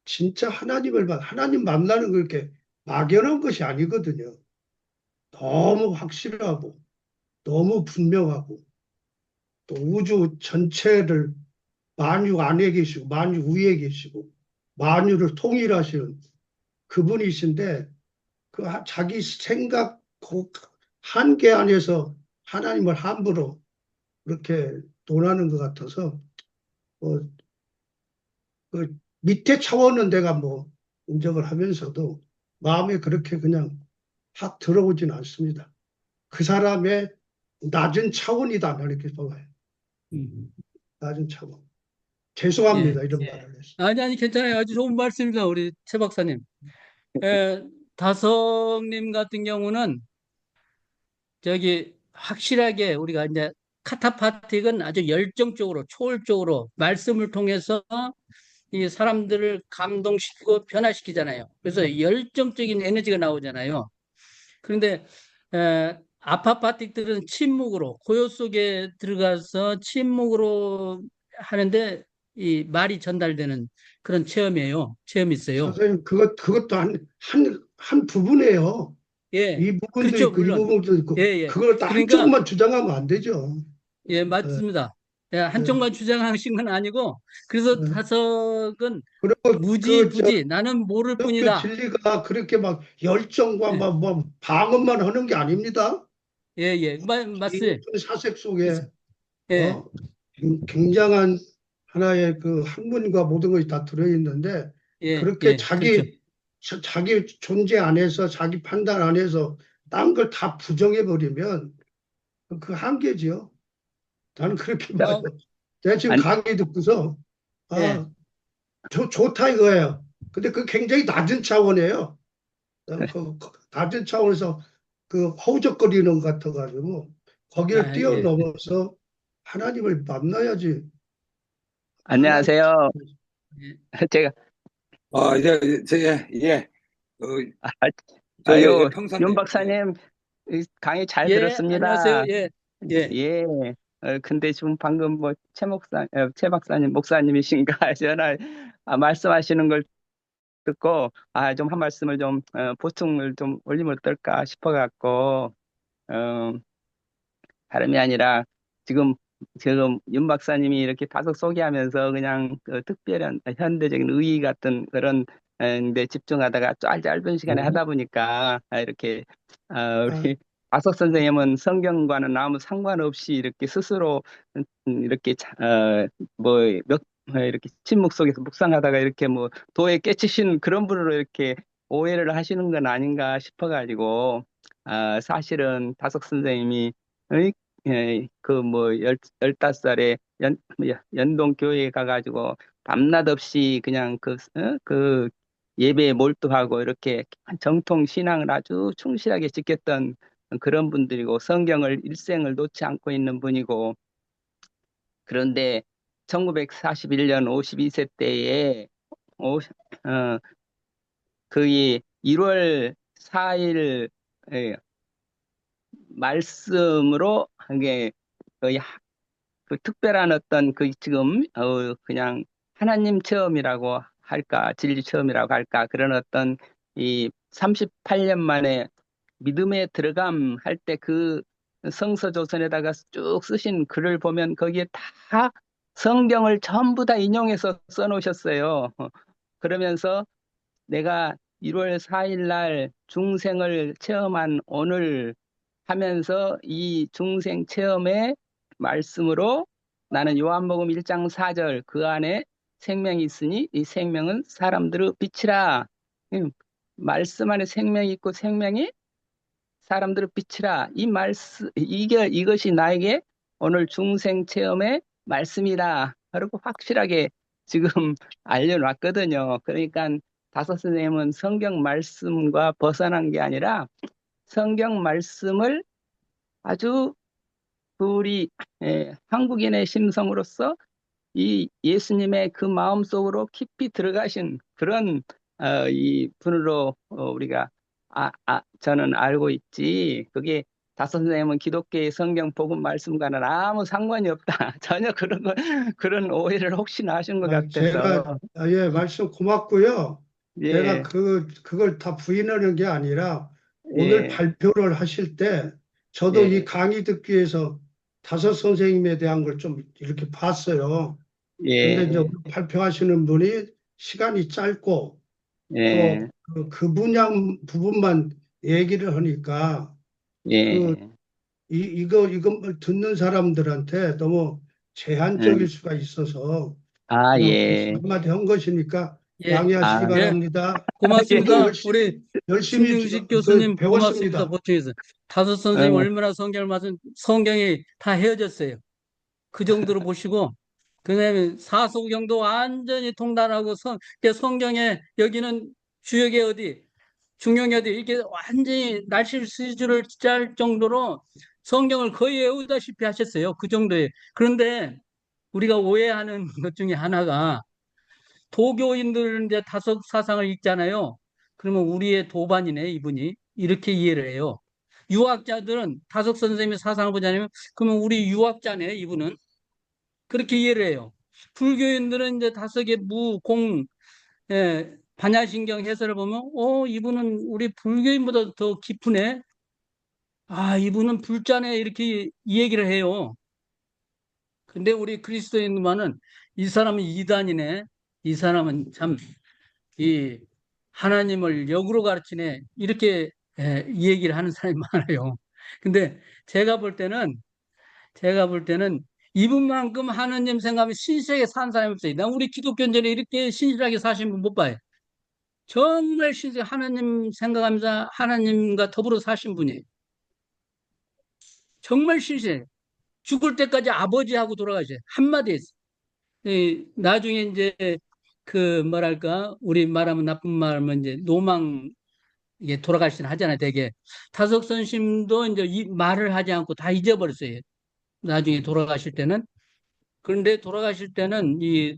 Speaker 1: 진짜 하나님 만나는 거 그렇게 막연한 것이 아니거든요. 너무 확실하고, 너무 분명하고, 또 우주 전체를 만유 안에 계시고, 만유 위에 계시고, 만유를 통일하시는 그분이신데, 자기 생각 그 한계 안에서 하나님을 함부로 그렇게 논하는 것 같아서, 어, 그 밑에 차원은 내가 뭐 인정을 하면서도 마음에 그렇게 그냥 확 들어오진 않습니다. 그 사람의 낮은 차원이다. 나는 이렇게 봐요. 낮은 차원. 죄송합니다. 이런 말을 해서.
Speaker 6: 아니, 괜찮아요. 아주 좋은 말씀입니다. 우리 최 박사님. 에, 다성님 같은 경우는 저기 확실하게 우리가 이제 카타파틱은 아주 열정적으로, 초월적으로 말씀을 통해서 이 사람들을 감동시키고 변화시키잖아요. 그래서 열정적인 에너지가 나오잖아요. 그런데 아파파틱들은 침묵으로 고요 속에 들어가서 침묵으로 하는데 이 말이 전달되는 그런 체험이 있어요.
Speaker 1: 선생님, 그것도 한 부분이에요.
Speaker 6: 예,
Speaker 1: 이 부분도
Speaker 6: 그렇죠,
Speaker 1: 있고, 이
Speaker 6: 물론.
Speaker 1: 부분도 있고,
Speaker 6: 예, 예.
Speaker 1: 그걸 다
Speaker 6: 그러니까
Speaker 1: 한쪽만 주장하면 안 되죠.
Speaker 6: 예,
Speaker 1: 예,
Speaker 6: 맞습니다. 예,
Speaker 1: 예,
Speaker 6: 한쪽만 주장하신 건 아니고, 그래서
Speaker 1: 예.
Speaker 6: 타석은
Speaker 1: 그리고
Speaker 6: 무지부지 나는 모를
Speaker 1: 기독교
Speaker 6: 뿐이다.
Speaker 1: 진리가 그렇게 막 열정과
Speaker 6: 예,
Speaker 1: 뭐 방언만 하는 게 아닙니다.
Speaker 6: 예, 예, 맞어요.
Speaker 1: 깊은 사색 속에
Speaker 6: 예,
Speaker 1: 굉장한 하나의 그 학문과 모든 것이 다 들어있는데
Speaker 6: 예,
Speaker 1: 그렇게
Speaker 6: 예, 그렇죠.
Speaker 1: 자기 존재 안에서 자기 판단 안에서 딴 걸 다 부정해 버리면 그 한계지요. 나는 그렇게 봐요.
Speaker 6: 어,
Speaker 1: 제가 지금
Speaker 7: 아니,
Speaker 1: 강의 듣고서
Speaker 6: 예,
Speaker 1: 아, 좋다 이거예요. 근데 그 굉장히 낮은 차원이에요. 낮은 차원에서 그 허우적거리는 것 같아가지고 거기를
Speaker 6: 예.
Speaker 1: 뛰어넘어서 하나님을 만나야지. 하나님
Speaker 7: 안녕하세요.
Speaker 6: 예.
Speaker 7: 제가
Speaker 3: 예.
Speaker 7: 아,
Speaker 3: 저기
Speaker 7: 아유, 윤
Speaker 3: 평사님.
Speaker 7: 박사님 이 강의 잘
Speaker 6: 예, 안녕하세요.
Speaker 7: 들었습니다.
Speaker 6: 예, 예,
Speaker 7: 예. 근데 지금 방금 뭐 최 박사님 목사님이신가 전화 말씀하시는 걸 듣고 좀 한 말씀을 좀 보충을 좀 올리면 어떨까 싶어 갖고 어, 다름이 아니라 지금 윤 박사님이 이렇게 다소 소개하면서 그냥 그 특별한 현대적인 의의 같은 그런 데 집중하다가 짧은 시간에 하다 보니까 이렇게
Speaker 1: 아,
Speaker 7: 우리 다석 선생님은 성경과는 아무 상관없이 이렇게 스스로 이렇게 이렇게 침묵 속에서 묵상하다가 이렇게 뭐 도에 깨치신 그런 분으로 이렇게 오해를 하시는 건 아닌가 싶어가지고 사실은 다석 선생님이 그 뭐 15살에 연동 교회에 가가지고 밤낮 없이 그냥 그 예배에 몰두하고 이렇게 정통 신앙을 아주 충실하게 지켰던 그런 분들이고 성경을 일생을 놓지 않고 있는 분이고 그런데 1941년 52세 때에 그의 1월 4일 말씀으로 한게 거의 그 특별한 어떤 그 지금 그냥 하나님 체험이라고 할까 진리 체험이라고 할까 그런 어떤 이 38년 만에 믿음의 들어감 할 때 그 성서조선에다가 쭉 쓰신 글을 보면 거기에 다 성경을 전부 다 인용해서 써놓으셨어요. 그러면서 내가 1월 4일 날 중생을 체험한 오늘 하면서 이 중생 체험의 말씀으로 나는 요한복음 1장 4절 그 안에 생명이 있으니 이 생명은 사람들의 빛이라. 말씀 안에 생명이 있고 생명이 사람들의 빛이라. 이 말씀 이것이 나에게 오늘 중생 체험의 말씀이라. 그리고 확실하게 지금 알려놨거든요. 그러니까 다섯 선생님은 성경 말씀과 벗어난 게 아니라 성경 말씀을 아주 우리 한국인의 심성으로서 이 예수님의 그 마음속으로 깊이 들어가신 그런 이 분으로 우리가 저는 알고 있지. 그게 다섯 선생님은 기독교의 성경 복음 말씀과는 아무 상관이 없다. 전혀 그런 오해를 혹시나 하신 것
Speaker 1: 제가
Speaker 7: 같아서.
Speaker 1: 예, 말씀 고맙고요. 내가
Speaker 7: 예,
Speaker 1: 그걸 다 부인하는 게 아니라 오늘
Speaker 7: 예,
Speaker 1: 발표를 하실 때 저도 이
Speaker 7: 예,
Speaker 1: 강의 듣기 위해서 다섯 선생님에 대한 걸 좀 이렇게 봤어요. 근데 이제
Speaker 7: 예,
Speaker 1: 오늘 발표하시는 분이 시간이 짧고 또
Speaker 7: 예,
Speaker 1: 그 분야 부분만 얘기를 하니까 그
Speaker 7: 예,
Speaker 1: 이거 듣는 사람들한테 너무 제한적일 수가 있어서 그냥
Speaker 7: 예,
Speaker 1: 한마디 한 것이니까
Speaker 6: 예,
Speaker 1: 양해하시기
Speaker 7: 아,
Speaker 6: 예,
Speaker 1: 바랍니다. 저도
Speaker 6: 고맙습니다.
Speaker 1: 열심히
Speaker 6: 우리
Speaker 1: 열심히
Speaker 6: 신명식 교수님 고맙습니다.
Speaker 1: 배웠습니다.
Speaker 6: 보충해서 다섯 선생님
Speaker 7: 어,
Speaker 6: 얼마나 성경을 맞은 성경이 다 헤어졌어요. 그 정도로 보시고 그다음에 사소경도 완전히 통달하고 성경에 여기는 주역이 어디 중용이 어디 이렇게 완전히 날씨를 짤 정도로 성경을 거의 외우다시피 하셨어요. 그 정도에. 그런데 우리가 오해하는 것 중에 하나가 도교인들은 이제 다섯 사상을 읽잖아요. 그러면 우리의 도반이네, 이분이. 이렇게 이해를 해요. 유학자들은 다섯 선생님의 사상을 보자면, 그러면 우리 유학자네, 이분은. 그렇게 이해를 해요. 불교인들은 이제 다섯의 무, 공, 반야신경 해설을 보면, 이분은 우리 불교인보다 더 깊으네. 아, 이분은 불자네. 이렇게 이 얘기를 해요. 근데 우리 그리스도인만은 이 사람은 이단이네. 이 사람은 참 이 하나님을 역으로 가르치네 이렇게 이 얘기를 하는 사람이 많아요. 근데 제가 볼 때는 이분만큼 하나님 생각하면 신실하게 사는 사람이 없어요. 난 우리 기독교인들이 이렇게 신실하게 사신 분 못 봐요. 정말 신실 하나님 생각하면서 하나님과 더불어 사신 분이에요. 정말 신실해요. 죽을 때까지 아버지하고 돌아가셔요. 한마디 했어요. 나중에 이제 그 뭐랄까 우리 말하면 나쁜 말하면 이제 노망 이게 돌아가시긴 하잖아요, 되게. 타석선심도 이제 이 말을 하지 않고 다 잊어버렸어요. 나중에 돌아가실 때는. 그런데 돌아가실 때는 이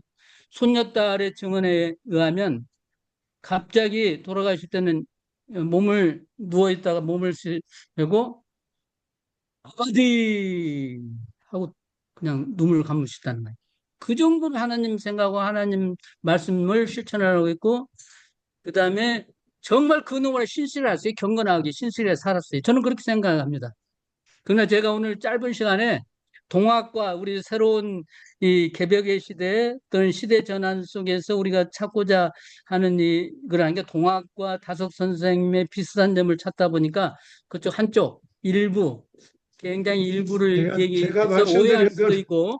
Speaker 6: 손녀딸의 증언에 의하면 갑자기 돌아가실 때는 몸을 누워있다가 몸을 쓰고 아버지 하고 그냥 눈을 감으시다는 거예요. 그 정도로 하나님 생각하고 하나님 말씀을 실천하고 있고 그 다음에 정말 그 너무나 신실했어요. 경건하게 신실하게 살았어요. 저는 그렇게 생각합니다. 그러나 제가 오늘 짧은 시간에 동학과 우리 새로운 이 개벽의 시대 또는 시대 전환 속에서 우리가 찾고자 하는 이거라는 게 동학과 다석 선생님의 비슷한 점을 찾다 보니까 그쪽 한쪽 일부 굉장히 일부를
Speaker 1: 제가
Speaker 6: 얘기해서 오해할
Speaker 1: 말씀드린
Speaker 6: 수도
Speaker 1: 건
Speaker 6: 있고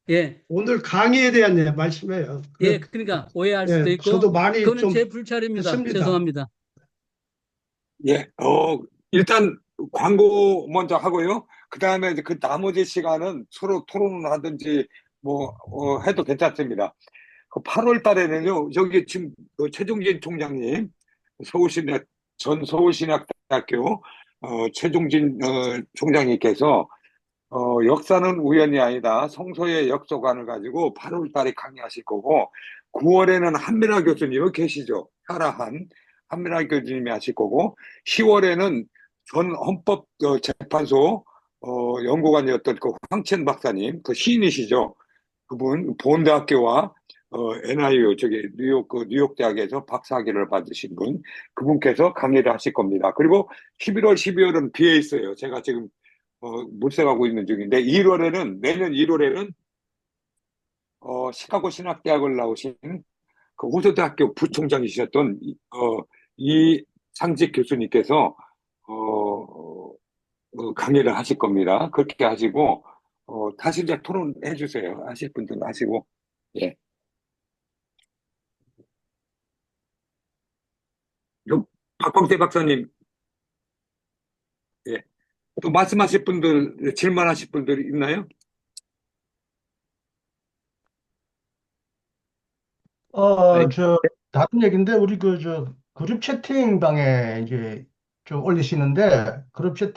Speaker 6: 예,
Speaker 1: 오늘 강의에 대한 말씀이에요.
Speaker 6: 예, 그러니까 오해할 수도
Speaker 1: 예,
Speaker 6: 있고
Speaker 1: 저도 많이
Speaker 6: 그거는
Speaker 1: 좀
Speaker 6: 제 불찰입니다.
Speaker 1: 했습니다.
Speaker 6: 죄송합니다.
Speaker 3: 예, 일단 광고 먼저 하고요. 그 다음에 그 나머지 시간은 서로 토론을 하든지 해도 괜찮습니다. 그 8월 달에는요, 여기 지금 그 최종진 총장님, 서울신학, 전 서울신학대학교, 최종진, 총장님께서, 역사는 우연이 아니다. 성서의 역소관을 가지고 8월 달에 강의하실 거고, 9월에는 한미라 교수님은 계시죠. 하라한 한미라 교수님이 하실 거고, 10월에는 전 헌법재판소, 연구관이었던 그 황천 박사님, 그 시인이시죠. 그분, 보은대학교와 NIU, 뉴욕 대학에서 박사학위를 받으신 분, 그분께서 강의를 하실 겁니다. 그리고 11월, 12월은 비어 있어요. 제가 지금, 물색하고 있는 중인데, 내년 1월에는, 시카고 신학대학을 나오신 그 호서대학교 부총장이셨던, 이상직 교수님께서, 강의를 하실 겁니다. 그렇게 하시고, 다시 이제 토론해 주세요. 하실 분들 하시고, 예. 박광태 박사님, 예. 또 말씀하실 분들, 질문하실 분들 있나요?
Speaker 7: 아니,
Speaker 2: 다른 얘기인데, 우리 그룹 채팅방에 이제 좀 올리시는데, 그룹 채팅